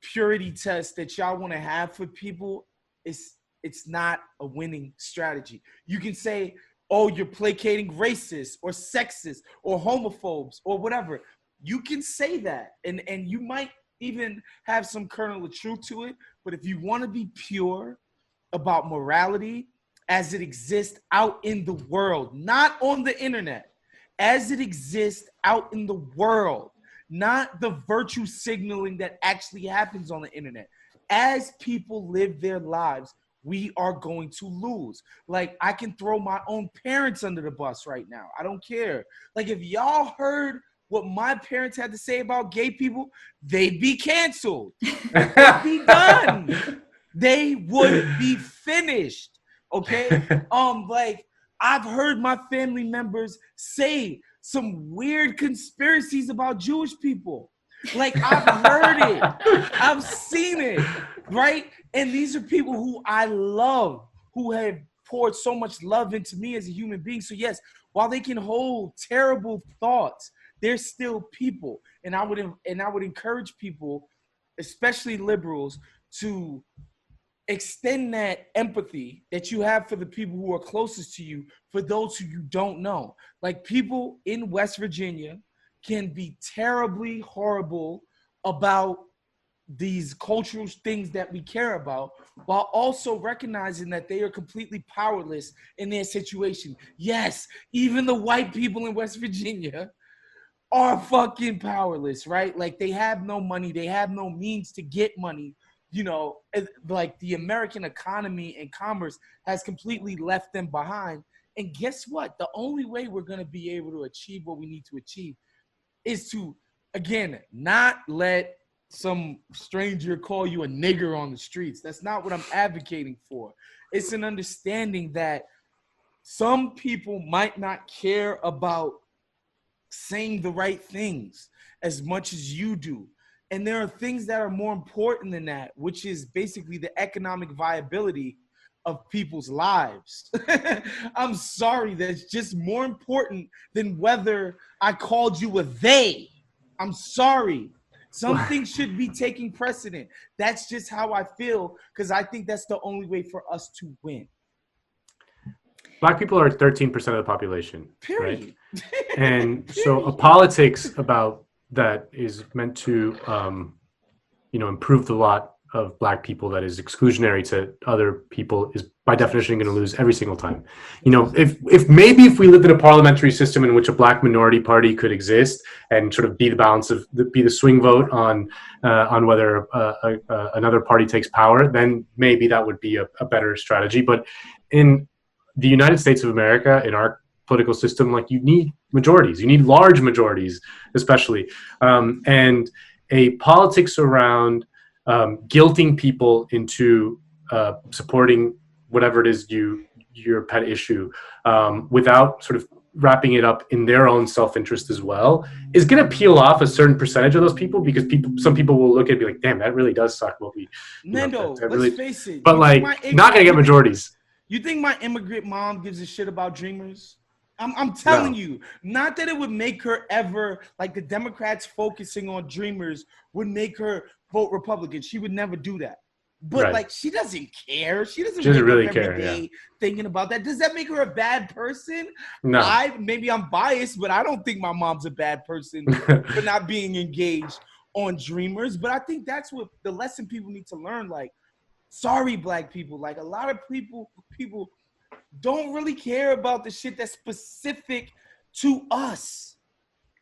purity tests that y'all want to have for people, it's not a winning strategy. You can say, oh, you're placating racists or sexist or homophobes or whatever. You can say that, and you might even have some kernel of truth to it. But if you want to be pure about morality as it exists out in the world, not on the internet, as it exists out in the world, not the virtue signaling that actually happens on the internet. As people live their lives, we are going to lose. Like, I can throw my own parents under the bus right now. I don't care. Like, if y'all heard what my parents had to say about gay people, they'd be canceled. They'd be done. They would be finished. Okay? Like, I've heard my family members say some weird conspiracies about Jewish people. Like, I've heard it. I've seen it, right? And these are people who I love, who have poured so much love into me as a human being. So yes, while they can hold terrible thoughts, they're still people. And I would encourage people, especially liberals, to extend that empathy that you have for the people who are closest to you, for those who you don't know. Like, people in West Virginia can be terribly horrible about these cultural things that we care about, while also recognizing that they are completely powerless in their situation. Yes, even the white people in West Virginia are fucking powerless, right? Like, they have no money, they have no means to get money. You know, like, the American economy and commerce has completely left them behind. And guess what? The only way we're going to be able to achieve what we need to achieve is to, again, not let some stranger call you a nigger on the streets. That's not what I'm advocating for. It's an understanding that some people might not care about saying the right things as much as you do. And there are things that are more important than that, which is basically the economic viability of people's lives. I'm sorry, that's just more important than whether I called you a they. I'm sorry. Some things should be taking precedent. That's just how I feel, because I think that's the only way for us to win. Black people are 13% of the population. Period. Right? And so a politics about that is meant to, improve the lot of Black people that is exclusionary to other people is by definition going to lose every single time. If we lived in a parliamentary system in which a Black minority party could exist and sort of be the balance of be the swing vote on whether another party takes power, then maybe that would be a better strategy. But in the United States of America, in our political system, like, you need majorities, you need large majorities, especially, and a politics around guilting people into supporting whatever it is your pet issue, without sort of wrapping it up in their own self-interest as well, is going to peel off a certain percentage of those people, because some people will look at it and be like, damn, that really does suck. Nando, really, let's face it. But like, not going to get majorities. You think my immigrant mom gives a shit about Dreamers? I'm telling you, not that it would make her ever, like, the Democrats focusing on Dreamers would make her vote Republican. She would never do that. But like, she doesn't care. She doesn't really care. Thinking about that. Does that make her a bad person? No. Maybe I'm biased, but I don't think my mom's a bad person for not being engaged on Dreamers. But I think that's what the lesson people need to learn. Like, sorry, Black people. Like, a lot of people don't really care about the shit that's specific to us.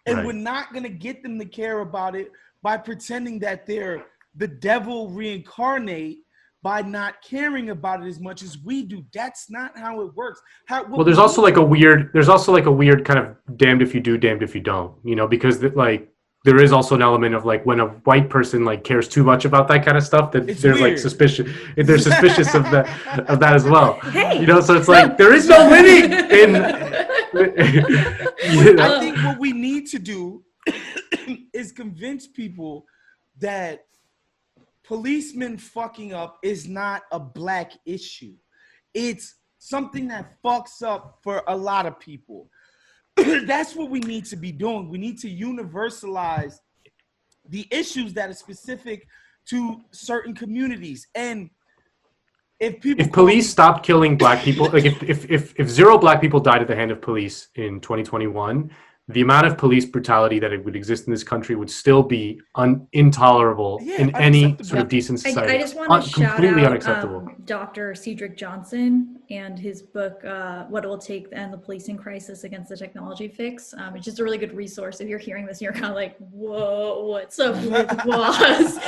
And we're not going to get them to care about it by pretending that they're the devil reincarnate by not caring about it as much as we do. That's not how it works. There's also like a weird kind of damned if you do, damned if you don't, because like, there is also an element of like, when a white person like cares too much about that kind of stuff, that there's weird. Like suspicion. They're suspicious of that as well. Hey. So it's like, there is no winning in. I think what we need to do is convince people that policemen fucking up is not a Black issue. It's something that fucks up for a lot of people. That's what we need to be doing. We need to universalize the issues that are specific to certain communities. And if police stopped killing Black people, like if 0 Black people died at the hand of police in 2021, the amount of police brutality that it would exist in this country would still be intolerable in any sort of decent society. I just want to shout out unacceptable. Dr. Cedric Johnson and his book, What It Will Take to End the Policing Crisis Against the Technology Fix. It's just a really good resource. If you're hearing this and you're kind of like, whoa, what's up with WAS?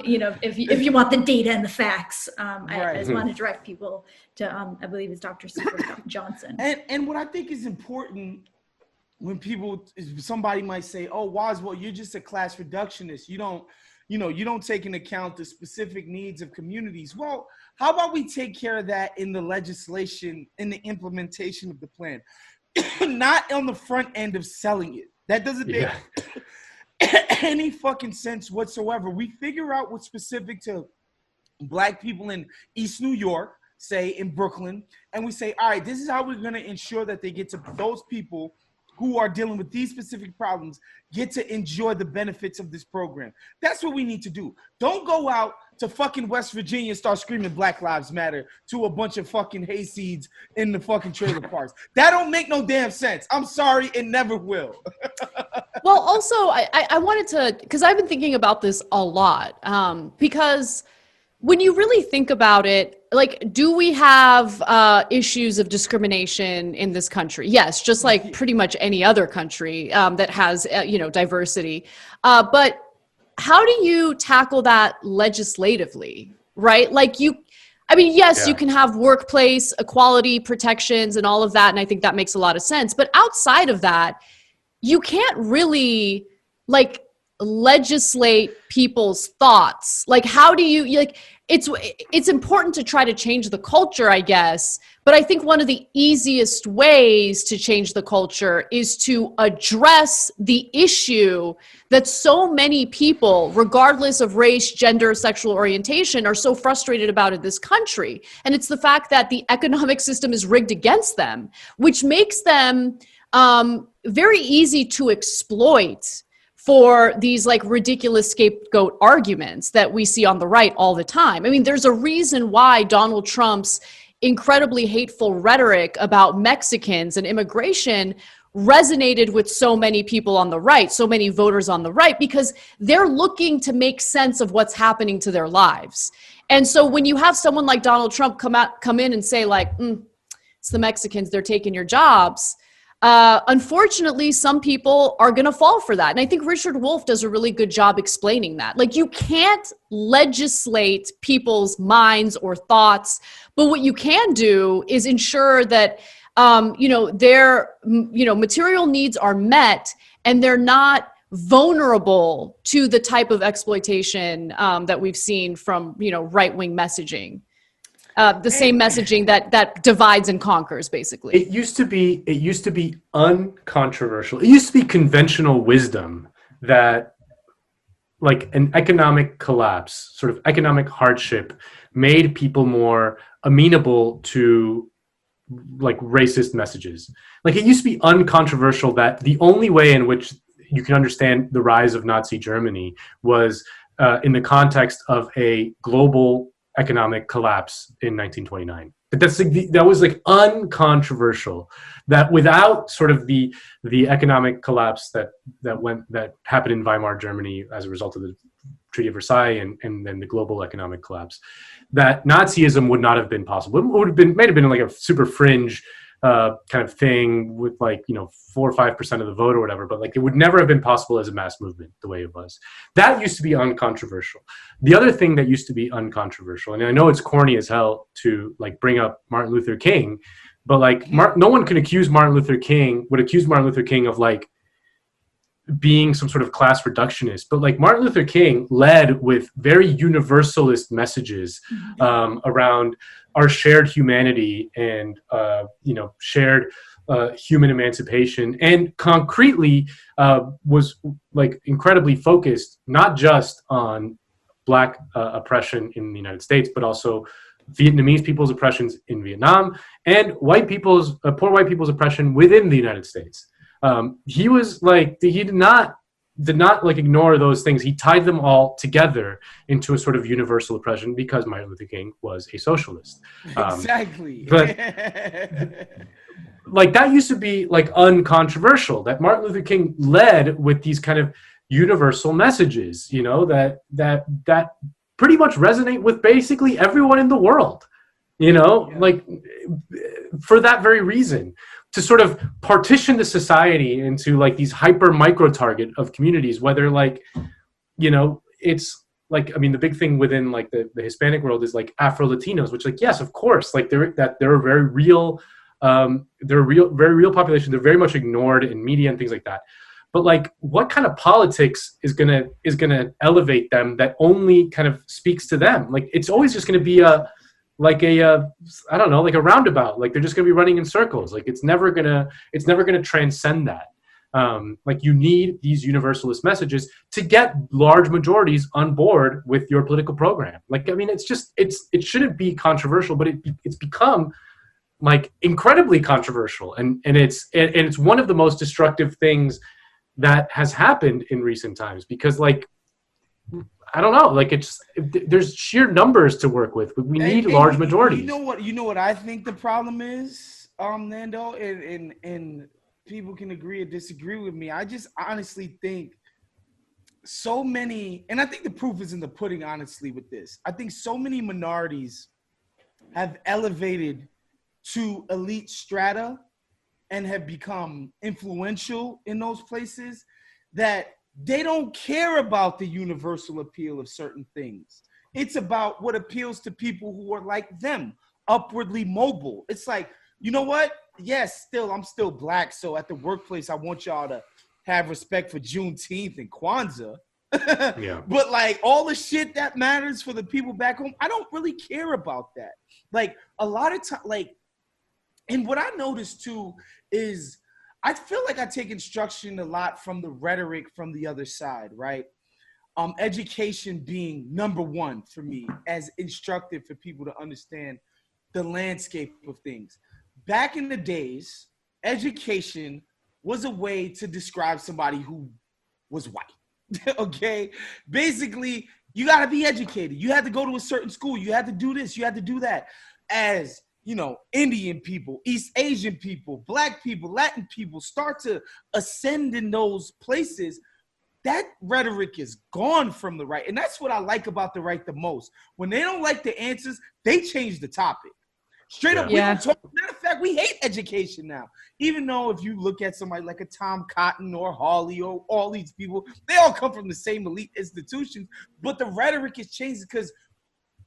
If you want the data and the facts, I just want to direct people to, I believe it's Dr. Cedric Johnson. And what I think is important, when somebody might say, oh, well, you're just a class reductionist. You don't take into account the specific needs of communities. Well, how about we take care of that in the legislation, in the implementation of the plan, not on the front end of selling it. That doesn't make any fucking sense whatsoever. We figure out what's specific to Black people in East New York, say in Brooklyn, and we say, all right, this is how we're going to ensure that they get to those people who are dealing with these specific problems get to enjoy the benefits of this program. That's what we need to do. Don't go out to fucking West Virginia and start screaming Black Lives Matter to a bunch of fucking hayseeds in the fucking trailer parks. That don't make no damn sense. I'm sorry, it never will. Well, also, I wanted to, because I've been thinking about this a lot, because when you really think about it, like, do we have issues of discrimination in this country? Yes, just like pretty much any other country that has, diversity. But how do you tackle that legislatively, right? Like you can have workplace equality protections and all of that, and I think that makes a lot of sense. But outside of that, you can't really, like, legislate people's thoughts. Like, how do you, like, it's important to try to change the culture, I guess, but I think one of the easiest ways to change the culture is to address the issue that so many people, regardless of race, gender, sexual orientation, are so frustrated about in this country. And it's the fact that the economic system is rigged against them, which makes them very easy to exploit for these like ridiculous scapegoat arguments that we see on the right all the time. I mean, there's a reason why Donald Trump's incredibly hateful rhetoric about Mexicans and immigration resonated with so many people on the right, so many voters on the right, because they're looking to make sense of what's happening to their lives. And so when you have someone like Donald Trump come in and say like, it's the Mexicans, they're taking your jobs. Unfortunately, some people are going to fall for that. And I think Richard Wolff does a really good job explaining that. Like, you can't legislate people's minds or thoughts, but what you can do is ensure that, their, material needs are met and they're not vulnerable to the type of exploitation that we've seen from, right-wing messaging. The same messaging that divides and conquers, basically. It used to be uncontroversial. It used to be conventional wisdom that, like, an economic collapse, sort of economic hardship, made people more amenable to, like, racist messages. Like, it used to be uncontroversial that the only way in which you can understand the rise of Nazi Germany was in the context of a global economic collapse in 1929. But that was like uncontroversial. That without sort of the economic collapse that happened in Weimar Germany as a result of the Treaty of Versailles and then the global economic collapse, that Nazism would not have been possible. It might have been like a super fringe kind of thing with 4 or 5% of the vote or whatever, but like it would never have been possible as a mass movement the way it was. That used to be uncontroversial. The other thing that used to be uncontroversial, and I know it's corny as hell to like bring up Martin Luther King, but like no one would accuse Martin Luther King of like being some sort of class reductionist, but like Martin Luther King led with very universalist messages around our shared humanity and shared human emancipation, and concretely was like incredibly focused not just on Black oppression in the United States, but also Vietnamese people's oppressions in Vietnam and poor white people's oppression within the United States. He was like, he did not like ignore those things. He tied them all together into a sort of universal oppression because Martin Luther King was a socialist. Exactly. But like that used to be like uncontroversial, that Martin Luther King led with these kind of universal messages, that pretty much resonate with basically everyone in the world, like for that very reason, to sort of partition the society into like these hyper micro target of communities, whether like, it's like, I mean, the big thing within like the Hispanic world is like Afro-Latinos, which like, yes, of course, like they're a very real, very real population. They're very much ignored in media and things like that. But like, what kind of politics is gonna elevate them that only kind of speaks to them? Like, it's always just gonna be I don't know, like a roundabout. Like they're just gonna be running in circles. Like it's never gonna transcend that. Like you need these universalist messages to get large majorities on board with your political program. Like, I mean, it shouldn't be controversial, but it's become like incredibly controversial, and it's one of the most destructive things that has happened in recent times, because like, I don't know, like there's sheer numbers to work with, but we need large majorities. You know what I think the problem is, Nando, and people can agree or disagree with me. I just honestly think so many, and I think the proof is in the pudding, honestly, with this. I think so many minorities have elevated to elite strata and have become influential in those places that they don't care about the universal appeal of certain things. It's about what appeals to people who are like them, upwardly mobile. It's like, you know what? Yes, I'm still Black, so at the workplace, I want y'all to have respect for Juneteenth and Kwanzaa. Yeah. But like all the shit that matters for the people back home, I don't really care about that. Like a lot of time, like, and what I noticed too is I feel like I take instruction a lot from the rhetoric from the other side, right? Education being number one for me as instructive for people to understand the landscape of things. Back in the days, education was a way to describe somebody who was white, okay? Basically, you got to be educated. You had to go to a certain school. You had to do this. You had to do that. As Indian people, East Asian people, Black people, Latin people start to ascend in those places, that rhetoric is gone from the right. And that's what I like about the right the most. When they don't like the answers, they change the topic. Straight up, we don't talk. Matter of fact, we hate education now. Even though if you look at somebody like a Tom Cotton or Hawley or all these people, they all come from the same elite institutions. But the rhetoric is changing because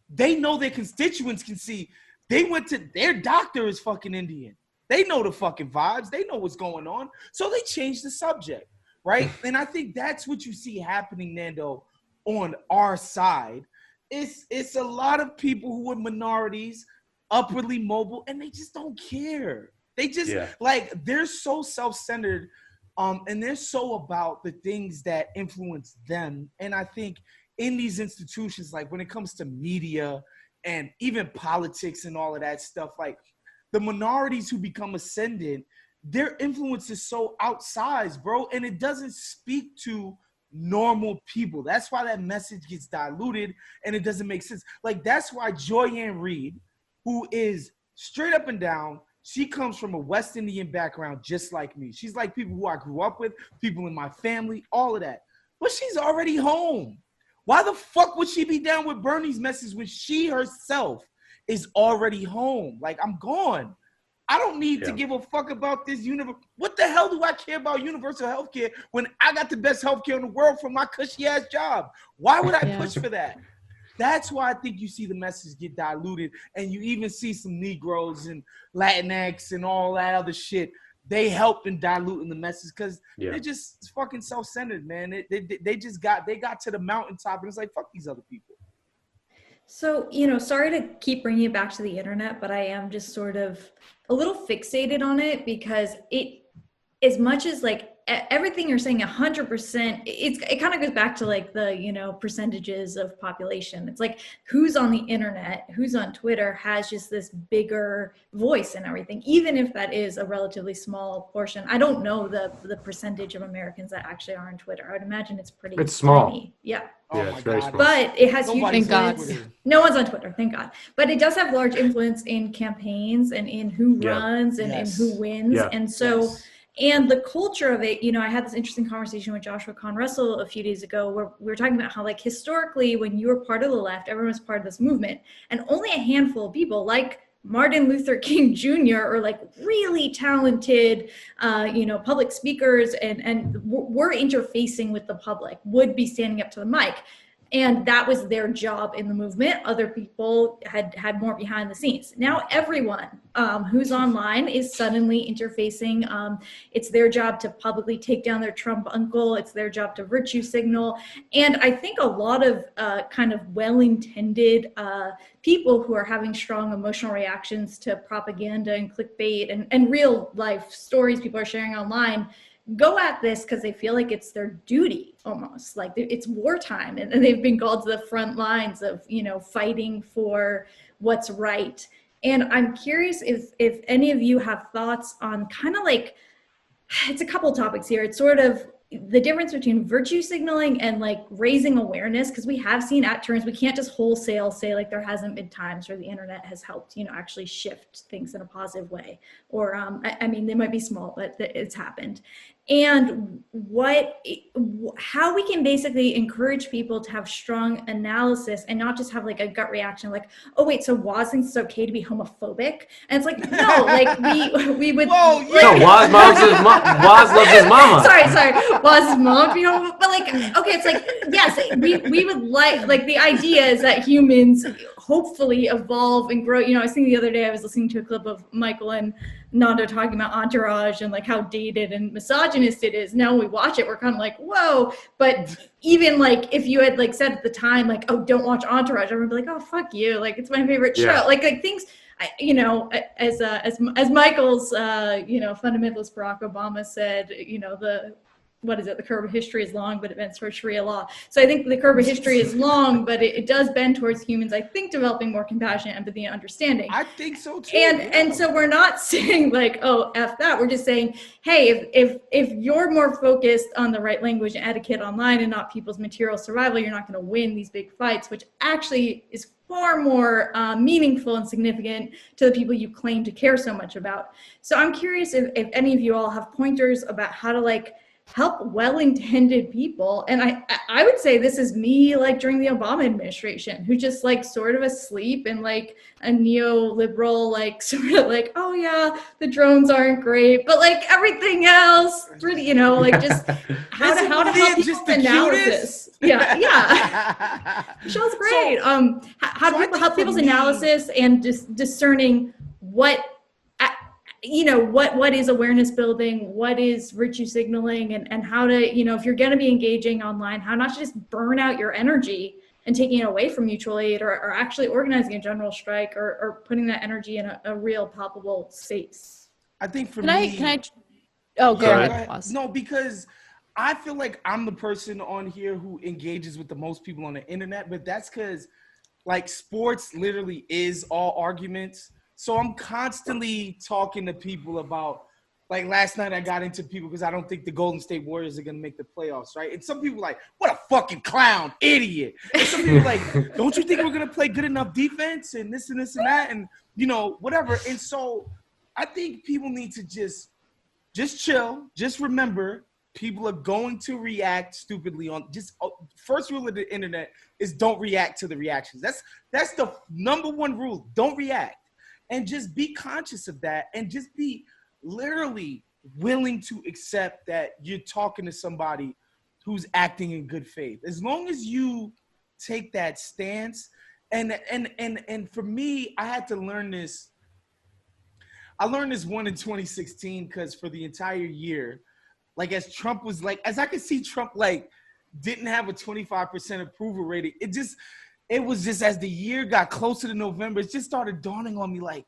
they know their constituents can see. They went to their doctor is fucking Indian. They know the fucking vibes. They know what's going on. So they changed the subject. Right? And I think that's what you see happening, Nando, on our side. It's a lot of people who are minorities, upwardly mobile, and they just don't care. They just they're so self-centered, and they're so about the things that influence them. And I think in these institutions, like when it comes to media and even politics and all of that stuff, like the minorities who become ascendant, their influence is so outsized, bro, and it doesn't speak to normal people. That's why that message gets diluted, and it doesn't make sense. Like, that's why Joyanne Reed, who is straight up and down, she comes from a West Indian background just like me. She's like people who I grew up with, people in my family, all of that. But she's already home. Why the fuck would she be down with Bernie's message when she herself is already home? Like, I'm gone. I don't need to give a fuck about this universe. What the hell do I care about universal healthcare when I got the best healthcare in the world from my cushy ass job? Why would I push for that? That's why I think you see the message get diluted, and you even see some Negroes and Latinx and all that other shit. They help in diluting the message because they're just fucking self-centered, man. They got to the mountaintop, and it's like, fuck these other people. So, sorry to keep bringing it back to the internet, but I am just sort of a little fixated on it because as much as like everything you're saying 100%, it kind of goes back to like the, percentages of population. It's like who's on the internet, who's on Twitter has just this bigger voice and everything, even if that is a relatively small portion. I don't know the percentage of Americans that actually are on Twitter. I would imagine it's small. Tiny. Yeah. It's very small. But it has huge influence. No one's on Twitter, thank God. But it does have large influence in campaigns and in who runs and in who wins. Yeah. And so, and the culture of it, I had this interesting conversation with Joshua Kahn Russell a few days ago where we were talking about how, like, historically, when you were part of the left, everyone was part of this movement. And only a handful of people, like Martin Luther King Jr. or like really talented, public speakers and were interfacing with the public, would be standing up to the mic. And that was their job in the movement. Other people had more behind the scenes. Now everyone who's online is suddenly interfacing. It's their job to publicly take down their Trump uncle. It's their job to virtue signal. And I think a lot of kind of well-intended people who are having strong emotional reactions to propaganda and clickbait and real life stories people are sharing online go at this because they feel like it's their duty, almost like it's wartime, and they've been called to the front lines of fighting for what's right. And I'm curious if any of you have thoughts on kind of like, it's a couple topics here. It's sort of the difference between virtue signaling and like raising awareness, because we have seen at turns, we can't just wholesale say like there hasn't been times where the internet has helped, actually shift things in a positive way. Or, I mean, they might be small, but it's happened. And how we can basically encourage people to have strong analysis and not just have like a gut reaction, like, oh wait, so Woz thinks it's okay to be homophobic? And it's like, no, like we would. Whoa, no, Woz loves his mama. Sorry, Woz's mom, but like, okay, it's like, yes, we would like the idea is that humans hopefully evolve and grow. I was thinking the other day, I was listening to a clip of Michael and Nando talking about Entourage and like how dated and misogynist it is. Now when we watch it, we're kind of like, whoa. But even like if you had like said at the time, like, oh, don't watch Entourage, I would be like, oh, fuck you. Like, it's my favorite show. Like things, as Michael's, fundamentalist Barack Obama said, the what is it? The curve of history is long, but it bends towards Sharia law. So I think the curve of history is long, but it does bend towards humans, I think, developing more compassion, empathy, and understanding. I think so too. And so we're not saying like, oh, F that. We're just saying, hey, if you're more focused on the right language and etiquette online and not people's material survival, you're not going to win these big fights, which actually is far more meaningful and significant to the people you claim to care so much about. So I'm curious if any of you all have pointers about how to like help well-intended people. And I would say this is me like during the Obama administration, who just like sort of asleep and like a neoliberal, like sort of like, oh yeah, the drones aren't great, but like everything else, pretty, you know, like just how to help people's analysis. Yeah. Michelle's great. So, how do people help people's analysis and just discerning what, you know, what is awareness building, what is virtue signaling, and how to, you know, if you're going to be engaging online, how not to just burn out your energy and taking it away from mutual aid or actually organizing a general strike or putting that energy in a real palpable space. I think for go ahead. No, because I feel like I'm the person on here who engages with the most people on the internet, but that's because like sports literally is all arguments. So I'm constantly talking to people about, like last night I got into people because I don't think the Golden State Warriors are going to make the playoffs, right? And some people are like, what a fucking clown, idiot. And some people are like, don't you think we're going to play good enough defense and this and this and that and, you know, whatever. And so I think people need to just chill. Just remember, people are going to react stupidly on first rule of the internet is don't react to the reactions. That's the number one rule. Don't react. And just be conscious of that and just be literally willing to accept that you're talking to somebody who's acting in good faith. As long as you take that stance, and for me, I had to learn this. I learned this one in 2016 because for the entire year, like as Trump was like, as I could see Trump like didn't have a 25% approval rating. It was just as the year got closer to November, it just started dawning on me like,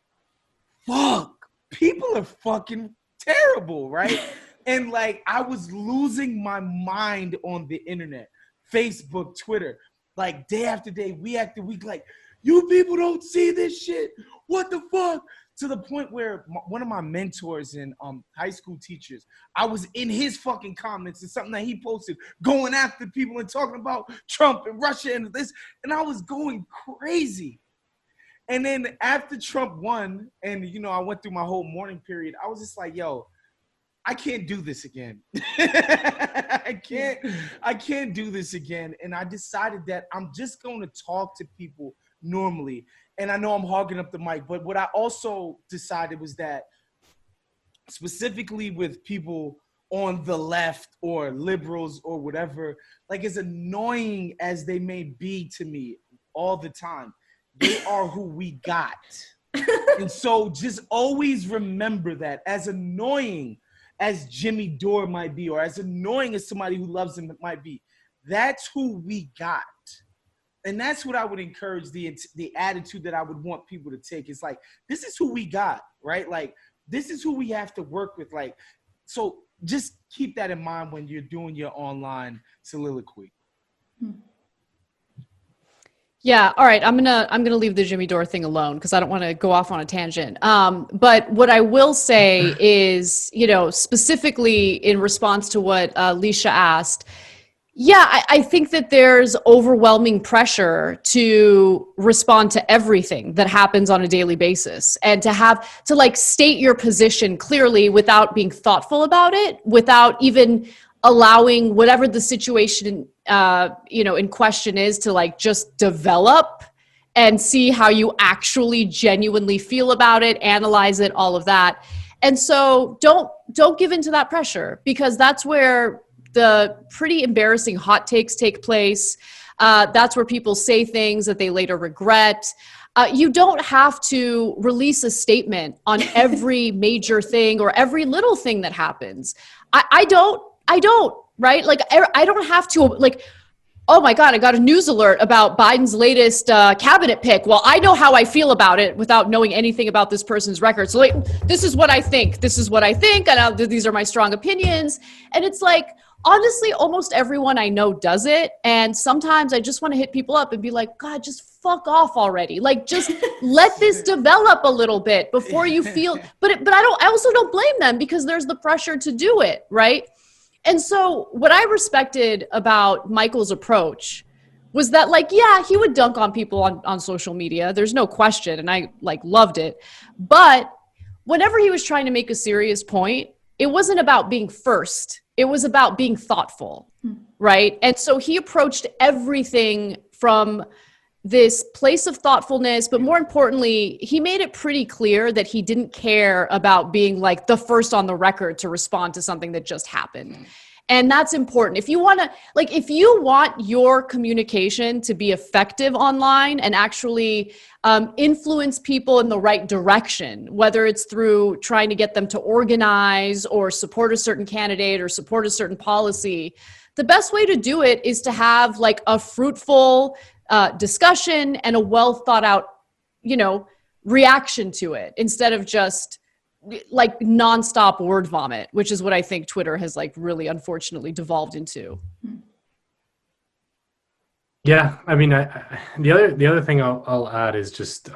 fuck, people are fucking terrible, right? And like I was losing my mind on the internet, Facebook, Twitter, like day after day, week after week, like, you people don't see this shit. What the fuck? To the point where one of my mentors and high school teachers, I was in his fucking comments and something that he posted, going after people and talking about Trump and Russia and this, and I was going crazy. And then after Trump won, and you know, I went through my whole mourning period, I was just like, yo, I can't do this again. I can't do this again. And I decided that I'm just going to talk to people normally. And I know I'm hogging up the mic, but what I also decided was that specifically with people on the left or liberals or whatever, like as annoying as they may be to me all the time, they are who we got. And so just always remember that as annoying as Jimmy Dore might be, or as annoying as somebody who loves him might be, that's who we got. And that's what I would encourage, the attitude that I would want people to take. It's like, this is who we got, right? Like, this is who we have to work with. Like, so just keep that in mind when you're doing your online soliloquy. Yeah. All right. I'm gonna leave the Jimmy Dore thing alone because I don't want to go off on a tangent. But what I will say is, you know, specifically in response to what Lisha asked, yeah, I think that there's overwhelming pressure to respond to everything that happens on a daily basis and to like state your position clearly without being thoughtful about it, without even allowing whatever the situation, you know, in question is to like just develop and see how you actually genuinely feel about it, analyze it, all of that. And so don't give into that pressure, because that's where the pretty embarrassing hot takes take place. That's where people say things that they later regret. You don't have to release a statement on every major thing or every little thing that happens. I don't, right? Like, I don't have to, like, oh my God, I got a news alert about Biden's latest cabinet pick. Well, I know how I feel about it without knowing anything about this person's record. So like, this is what I think. This is what I think. And these are my strong opinions. And it's like, honestly, almost everyone I know does it. And sometimes I just want to hit people up and be like, God, just fuck off already. Like, just let this develop a little bit before you feel, but I also don't blame them because there's the pressure to do it. Right. And so what I respected about Michael's approach was that, like, yeah, he would dunk on people on social media. There's no question. And I like loved it. But whenever he was trying to make a serious point, it wasn't about being first. It was about being thoughtful, right? And so he approached everything from this place of thoughtfulness, but more importantly, he made it pretty clear that he didn't care about being like the first on the record to respond to something that just happened. And that's important. If you want your communication to be effective online and actually influence people in the right direction, whether it's through trying to get them to organize or support a certain candidate or support a certain policy, the best way to do it is to have like a fruitful discussion and a well thought out, reaction to it, instead of just like nonstop word vomit, which is what I think Twitter has like really unfortunately devolved into. Yeah, I mean, the other thing I'll add is just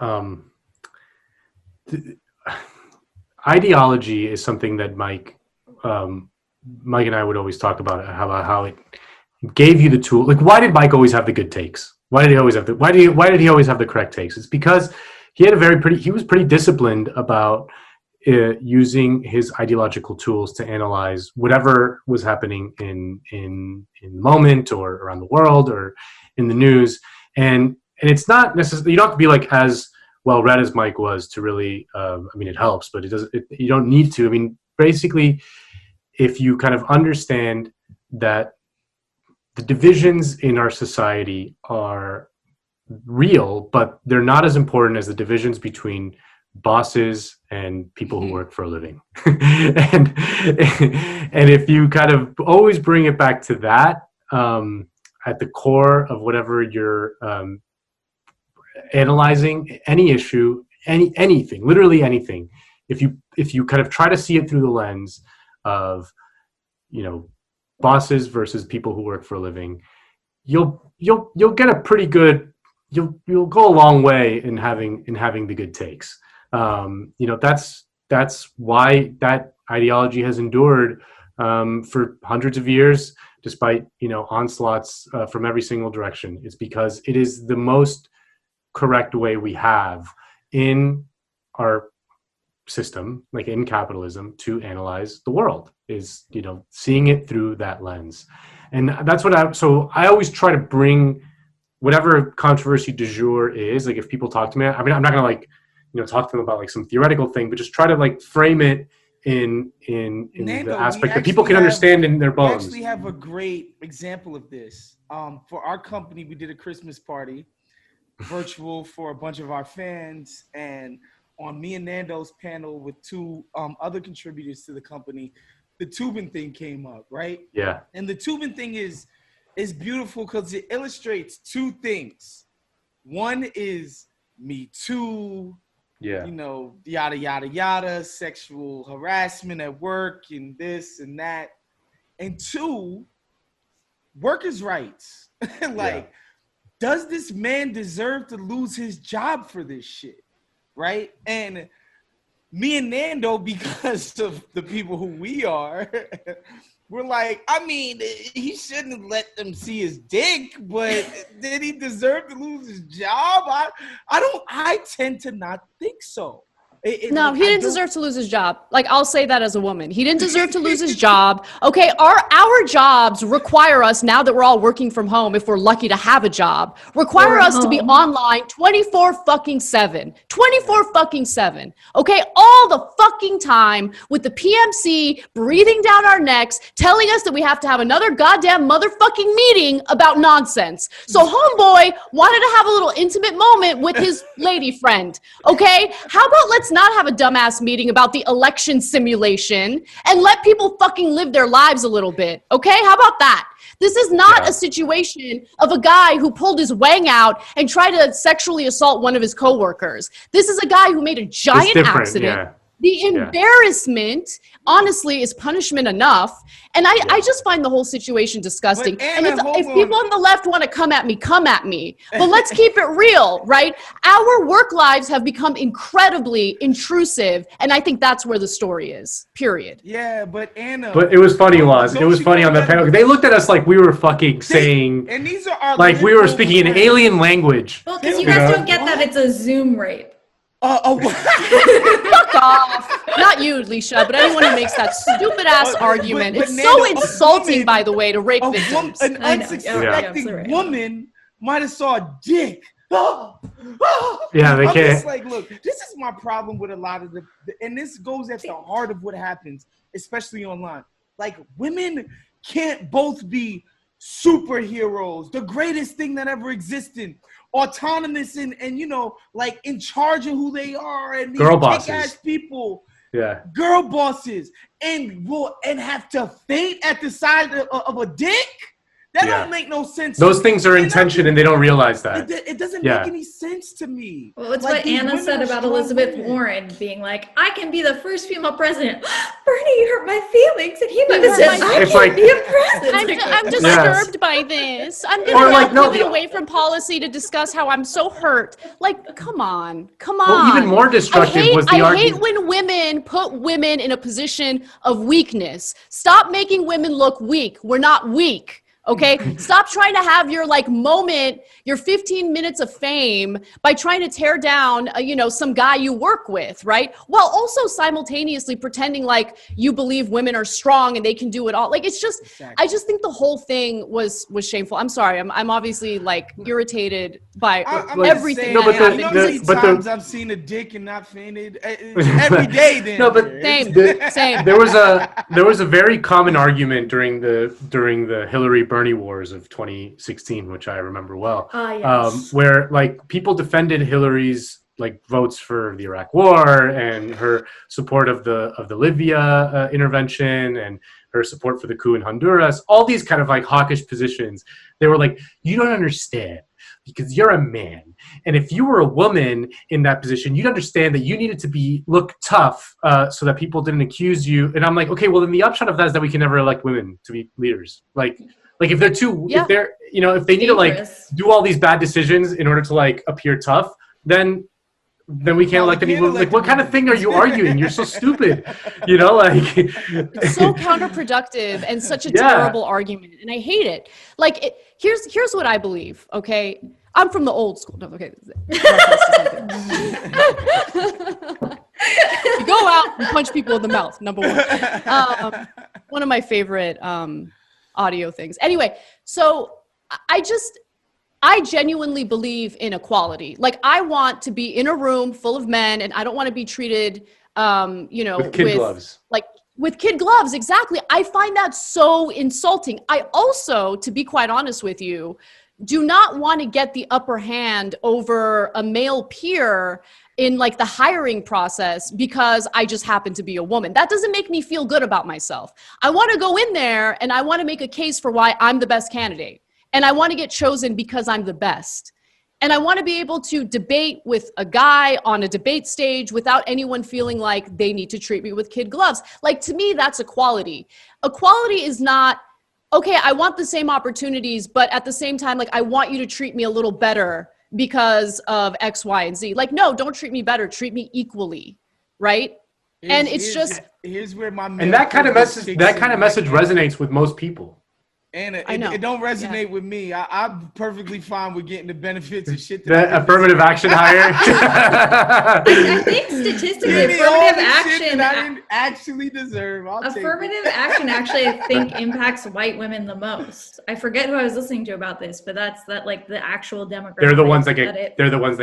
ideology is something that Mike and I would always talk about how it gave you the tool. Like, why did Mike always have the good takes? Why did he always have the correct takes? It's because he was pretty disciplined about using his ideological tools to analyze whatever was happening in the moment or around the world or in the news. And it's not necessarily, you don't have to be like as well read as Mike was to really, it helps, but you don't need to. I mean, basically, if you kind of understand that the divisions in our society are real, but they're not as important as the divisions between bosses and people who work for a living. and if you kind of always bring it back to that, at the core of whatever you're analyzing, any issue, anything, literally anything, if you kind of try to see it through the lens of, bosses versus people who work for a living, you'll get a pretty good, you'll go a long way in having the good takes. That's why that ideology has endured for hundreds of years, despite onslaughts from every single direction. It's because it is the most correct way we have in our system, like in capitalism, to analyze the world, is seeing it through that lens. And that's what I always try to bring whatever controversy du jour is. Like, if people talk to me, I mean, I'm not gonna talk to them about like some theoretical thing, but just try to like frame it in Nando, the aspect that people can understand in their bones. We actually have a great example of this. For our company, we did a Christmas party, virtual, for a bunch of our fans, and on me and Nando's panel with two other contributors to the company, the tubing thing came up, right? Yeah. And the tubing thing is beautiful because it illustrates two things. One is Me Too, yada, yada, yada, sexual harassment at work and this and that. And two, workers' rights. Does this man deserve to lose his job for this shit? Right? And me and Nando, because of the people who we are, we're like, I mean, he shouldn't have let them see his dick, but did he deserve to lose his job? I tend to not think so. No, he didn't deserve to lose his job. Like, I'll say that as a woman. He didn't deserve to lose his job. Okay, our jobs require us, now that we're all working from home, if we're lucky to have a job, require us to be online 24/7. 24/7. Okay, all the fucking time, with the PMC breathing down our necks, telling us that we have to have another goddamn motherfucking meeting about nonsense. So homeboy wanted to have a little intimate moment with his lady friend. Okay, how about let's not have a dumbass meeting about the election simulation and let people fucking live their lives a little bit. Okay, how about that? This is not a situation of a guy who pulled his wang out and tried to sexually assault one of his coworkers. This is a guy who made a giant accident. The embarrassment, honestly, is punishment enough. And I just find the whole situation disgusting. Anna, and if people on the left want to come at me, come at me. But let's keep it real, right? Our work lives have become incredibly intrusive. And I think that's where the story is, period. Yeah, but Anna. But it was funny, Waz. It was funny on that panel. They looked at us like we were fucking saying, and these are our like we were speaking an alien language. Well, because you guys don't get that it's a Zoom rape. Fuck off. Not you, Lisha, but anyone who makes that stupid ass argument. It's so insulting, by the way, to rape victims. An unsuspecting woman might have saw a dick. Yeah, they can't. Just like, look, this is my problem with a lot of and this goes at the heart of what happens, especially online. Like, women can't both be superheroes, the greatest thing that ever existed, autonomous and you know, like in charge of who they are, and girl these bosses, people, girl bosses, and have to faint at the side of a dick. That don't make no sense. Those things are intention, and they don't realize that. It doesn't make any sense to me. Well, it's like what Anna said about Elizabeth Warren being like, I can be the first female president. Bernie hurt my feelings, and he might have said, I can't be a president. I'm disturbed by this. I'm going to get away from policy to discuss how I'm so hurt. Like, come on. Well, even more destructive was the argument. I hate when women put women in a position of weakness. Stop making women look weak. We're not weak. Okay, stop trying to have your moment, your 15 minutes of fame by trying to tear down, some guy you work with, right? While also simultaneously pretending like you believe women are strong and they can do it all. Like, it's just, exactly. I just think the whole thing was shameful. I'm sorry, I'm obviously irritated by everything. No, but times I've seen a dick and not fainted every day. Then no, but same. There was a very common argument during the Hillary Bernie wars of 2016, which I remember well, yes. Where people defended Hillary's votes for the Iraq War and her support of the Libya intervention and her support for the coup in Honduras, all these kind of hawkish positions. They were like, you don't understand because you're a man. And if you were a woman in that position, you'd understand that you needed to look tough so that people didn't accuse you. And I'm like, okay, well then the upshot of that is that we can never elect women to be leaders. If they're if they need to do all these bad decisions in order to appear tough, then we can't elect any women. What kind of thing are you arguing? You're so stupid. It's so counterproductive and such a terrible argument, and I hate it. Here's what I believe. Okay, I'm from the old school. No, okay. You go out and punch people in the mouth. Number one. One of my favorite audio things. Anyway, so I genuinely believe in equality. I want to be in a room full of men, and I don't want to be treated, with kid gloves. With kid gloves, exactly. I find that so insulting. I also, to be quite honest with you, do not want to get the upper hand over a male peer in the hiring process because I just happen to be a woman. That doesn't make me feel good about myself. I want to go in there and I want to make a case for why I'm the best candidate. And I want to get chosen because I'm the best. And I want to be able to debate with a guy on a debate stage without anyone feeling like they need to treat me with kid gloves. To me, that's equality. Equality is not, okay, I want the same opportunities, but at the same time, I want you to treat me a little better because of X, Y, and Z. No, don't treat me better. Treat me equally, right? Here's where my and that kind of message resonates with most people. And it don't resonate with me. I'm perfectly fine with getting the benefits and shit. That affirmative action hire. I think statistically, affirmative action I didn't actually deserve. Affirmative action actually, I think, impacts white women the most. I forget who I was listening to about this, but that's the actual demographic. They're the ones that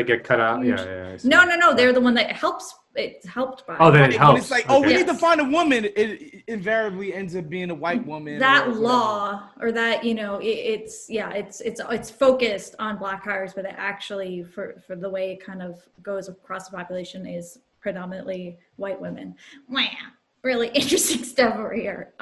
get cut out. Yeah. No. They're the one that helps. It's helped by. Oh, then it helps. It's we need to find a woman. It invariably ends up being a white woman. That law, or that it's focused on black hires, but it actually for the way it kind of goes across the population is predominantly white women. Wow. really interesting stuff over here.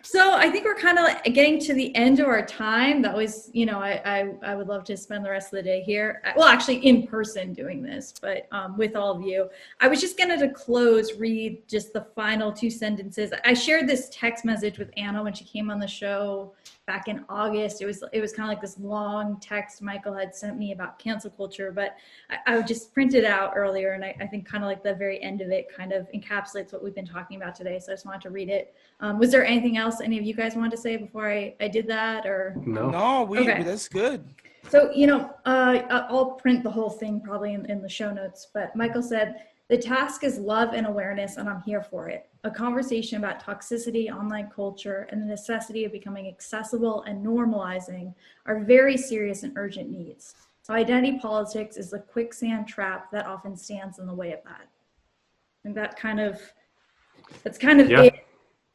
So I think we're kind of getting to the end of our time. That was, I would love to spend the rest of the day here. Well, actually in person doing this, but with all of you. I was just going to close, read just the final 2 sentences. I shared this text message with Anna when she came on the show back in August. It was kind of like this long text Michael had sent me about cancel culture, but I just printed it out earlier, and I think kind of like the very end of it kind of encapsulates what we've been talking about today. So I just wanted to read it. Was there anything else any of you guys wanted to say before I did that? Or no, okay. That's good. So, I'll print the whole thing probably in the show notes, but Michael said, "The task is love and awareness, and I'm here for it. A conversation about toxicity, online culture, and the necessity of becoming accessible and normalizing are very serious and urgent needs. Identity politics is the quicksand trap that often stands in the way of that." And that's kind of it.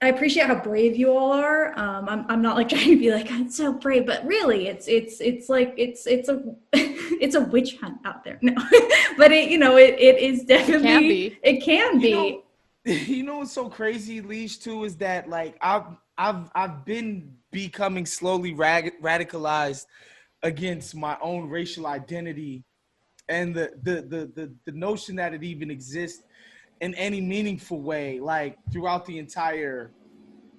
I appreciate how brave you all are. I'm not like trying to be like, I'm so brave, but really it's like it's a witch hunt out there. No, but it is definitely it can be. What's so crazy, Lish, too, is that like I've been becoming slowly radicalized against my own racial identity and the notion that it even exists in any meaningful way, like throughout the entire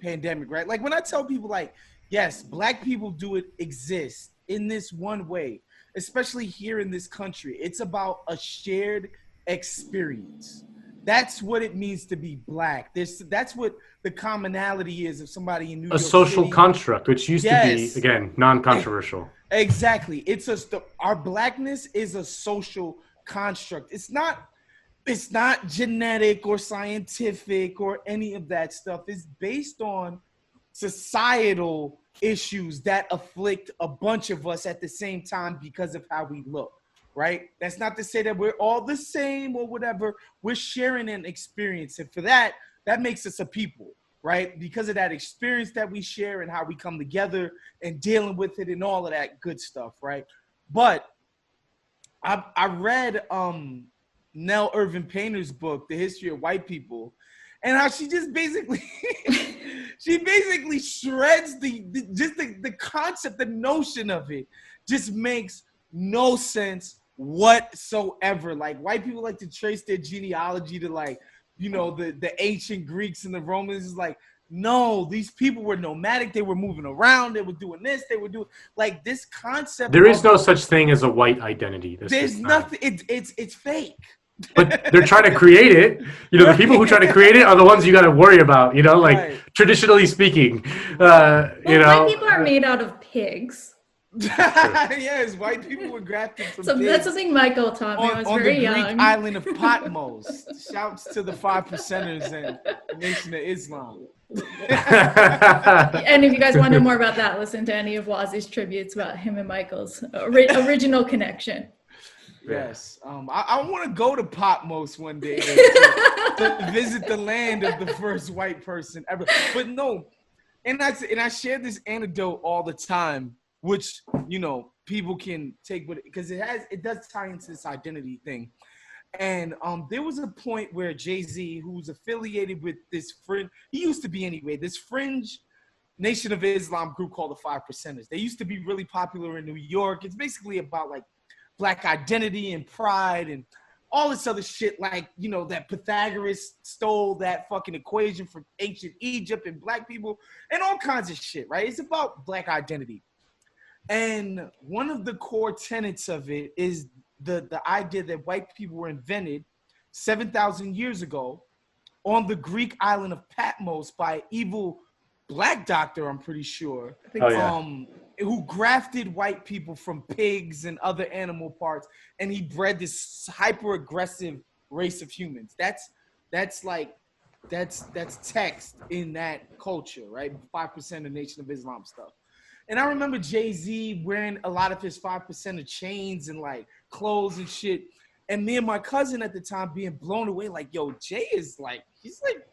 pandemic, right? Like when I tell people like, yes, Black people do exist in this one way, especially here in this country. It's about a shared experience. That's what it means to be Black. That's what the commonality is of somebody in New York City. A social construct, which used to be, again, non-controversial. Exactly. Our Blackness is a social construct. It's not genetic or scientific or any of that stuff. It's based on societal issues that afflict a bunch of us at the same time because of how we look, right? That's not to say that we're all the same or whatever. We're sharing an experience. And for that makes us a people, right? Because of that experience that we share and how we come together and dealing with it and all of that good stuff, right? But I read Nell Irvin Painter's book, The History of White People, and how she just basically shreds the concept, the notion of it just makes no sense whatsoever. Like white people like to trace their genealogy to like, the ancient Greeks and the Romans. Is like, no, these people were nomadic. They were moving around. They were doing this. They were doing like this concept. There is no such thing as a white identity. There's nothing. It's fake. But they're trying to create it. The people who try to create it are the ones you got to worry about. Right. Traditionally speaking, white people are made out of pigs. Yes, white people were grafted from pigs. That's something Michael taught me. I was very young. On the Greek island of Patmos. Shouts to the 5%ers and the Nation of Islam. And if you guys want to know more about that, listen to any of Wosny's tributes about him and Michael's original connection. Yes. I want to go to Patmos one day to visit the land of the first white person ever. But no, and I share this anecdote all the time, which, people can take with it because it does tie into this identity thing. And there was a point where Jay-Z, who's affiliated with this fringe, he used to be anyway, this fringe Nation of Islam group called the 5%ers. They used to be really popular in New York. It's basically about like Black identity and pride and all this other shit, like, that Pythagoras stole that fucking equation from ancient Egypt and Black people and all kinds of shit, right? It's about Black identity. And one of the core tenets of it is the idea that white people were invented 7,000 years ago on the Greek island of Patmos by an evil Black doctor, I'm pretty sure. Who grafted white people from pigs and other animal parts, and he bred this hyper-aggressive race of humans. That's text in that culture, right? 5% of Nation of Islam stuff. And I remember Jay-Z wearing a lot of his 5% of chains and like clothes and shit. And me and my cousin at the time being blown away, like, yo, Jay is like, he's like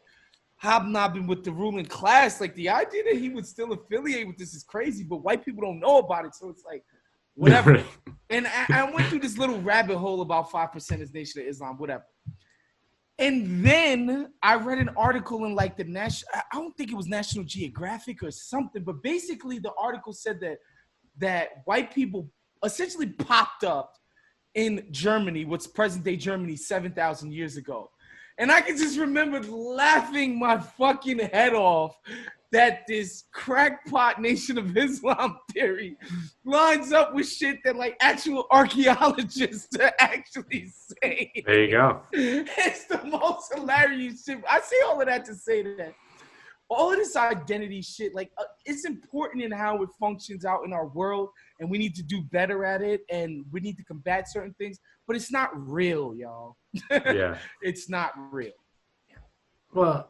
hobnobbing with the ruling class. Like the idea that he would still affiliate with this is crazy, but white people don't know about it. So it's like, whatever. And I went through this little rabbit hole about 5% as Nation of Islam, whatever. And then I read an article in like I don't think it was National Geographic or something, but basically the article said that white people essentially popped up in Germany, what's present day Germany, 7,000 years ago. And I can just remember laughing my fucking head off that this crackpot Nation of Islam theory lines up with shit that like actual archaeologists actually say. There you go. It's the most hilarious shit. I say all of that to say that all of this identity shit, like it's important in how it functions out in our world, and we need to do better at it, and we need to combat certain things, but it's not real, y'all. Yeah. It's not real. Well,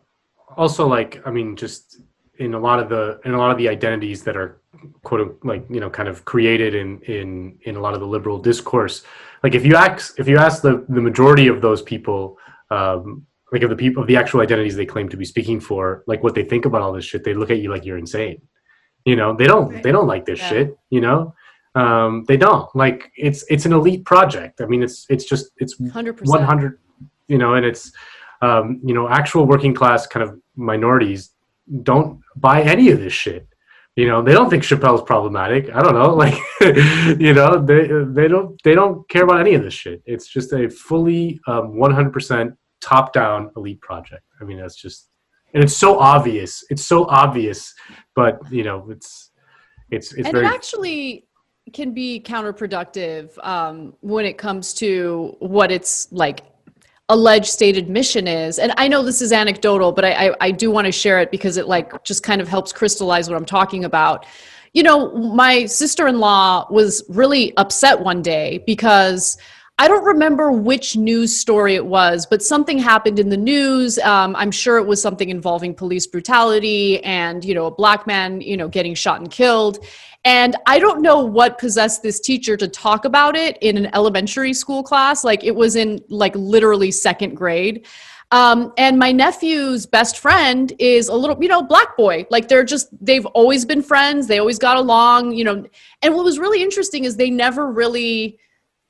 also, like, I mean, just in a lot of the identities that are quote like, you know, kind of created in a lot of the liberal discourse, like if you ask the majority of those people, like of the people of the actual identities they claim to be speaking for, like what they think about all this shit, they look at you like you're insane. You know, they don't like this shit, you know? They don't. Like it's an elite project. I mean, it's 100%, 100, you know, and it's you know, actual working class kind of minorities don't buy any of this shit. You know, they don't think Chappelle's problematic. I don't know, like you know, they don't care about any of this shit. It's just a fully 100% top-down elite project. I mean, that's just, and it's so obvious. It's so obvious, but you know, it's and very, it actually can be counterproductive when it comes to what it's like alleged stated mission is. And I know this is anecdotal, but I do want to share it because it like just kind of helps crystallize what I'm talking about. You know, my sister-in-law was really upset one day because I don't remember which news story it was, but something happened in the news. I'm sure it was something involving police brutality and, you know, a black man, you know, getting shot and killed. And I don't know what possessed this teacher to talk about it in an elementary school class. Like it was in like literally second grade. And my nephew's best friend is a little, you know, black boy. Like they've always been friends. They always got along, you know. And what was really interesting is they never really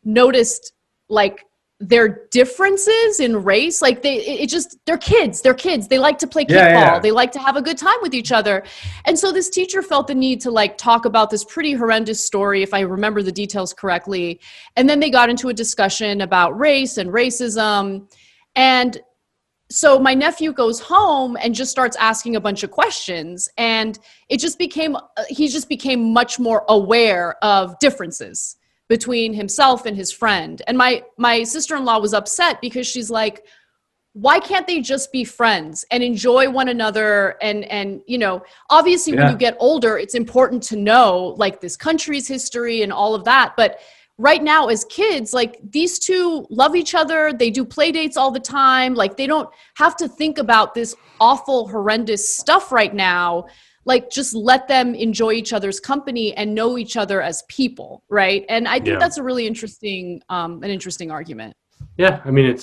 noticed like their differences in race. Like they're kids. They like to play kickball. Yeah. They like to have a good time with each other. And so this teacher felt the need to like talk about this pretty horrendous story, if I remember the details correctly. And then they got into a discussion about race and racism. And so my nephew goes home and just starts asking a bunch of questions. And he just became much more aware of differences between himself and his friend. And my sister-in-law was upset because she's like, why can't they just be friends and enjoy one another? And you know, obviously when you get older, it's important to know like this country's history and all of that. But right now as kids, like these two love each other. They do play dates all the time. Like they don't have to think about this awful, horrendous stuff right now. Like just let them enjoy each other's company and know each other as people, right? And I think that's a really interesting, an interesting argument. Yeah, I mean,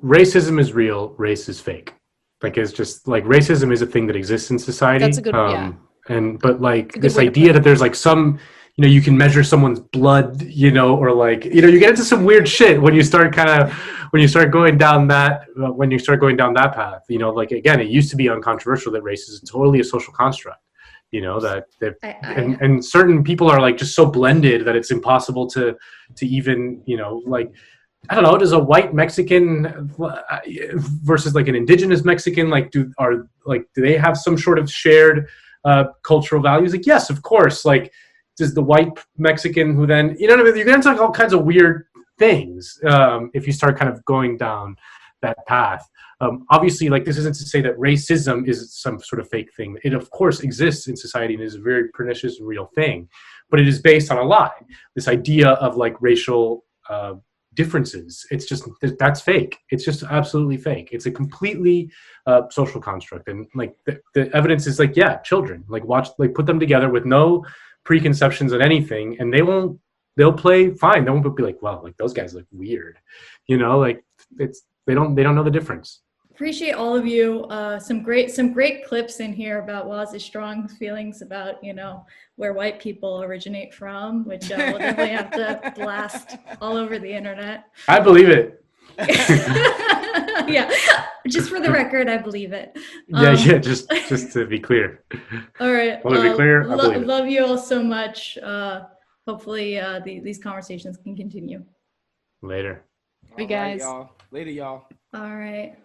racism is real, race is fake. Like it's just like racism is a thing that exists in society. That's a good one, but like this idea that there's like some, you know, you can measure someone's blood, you know, or like, you know, you get into some weird shit when you start going down that path, you know, like, again, it used to be uncontroversial that race is totally a social construct, you know, and certain people are like just so blended that it's impossible to even, you know, like, I don't know, does a white Mexican versus like an indigenous Mexican, like, do they have some sort of shared cultural values? Like, yes, of course. Like, does the white Mexican who then, you know what I mean? You're going to talk all kinds of weird things if you start kind of going down that path. Obviously, like, this isn't to say that racism is some sort of fake thing. It, of course, exists in society and is a very pernicious and real thing, but it is based on a lie. This idea of like racial differences, it's just, that's fake. It's just absolutely fake. It's a completely social construct. And like the evidence is like, yeah, children, like put them together with no preconceptions on anything, and they'll play fine. They won't be like, wow, like those guys look weird, you know, like they don't know the difference. Appreciate all of you. Some great clips in here about Waz's strong feelings about, you know, where white people originate from, which we'll definitely have to blast all over the internet. I believe it. Yeah, just for the record, I believe it. Yeah, just to be clear. All right. Want to be clear? I believe it. Love you all so much. Hopefully, these conversations can continue. Later. Hey, guys. Y'all. Later, y'all. All right.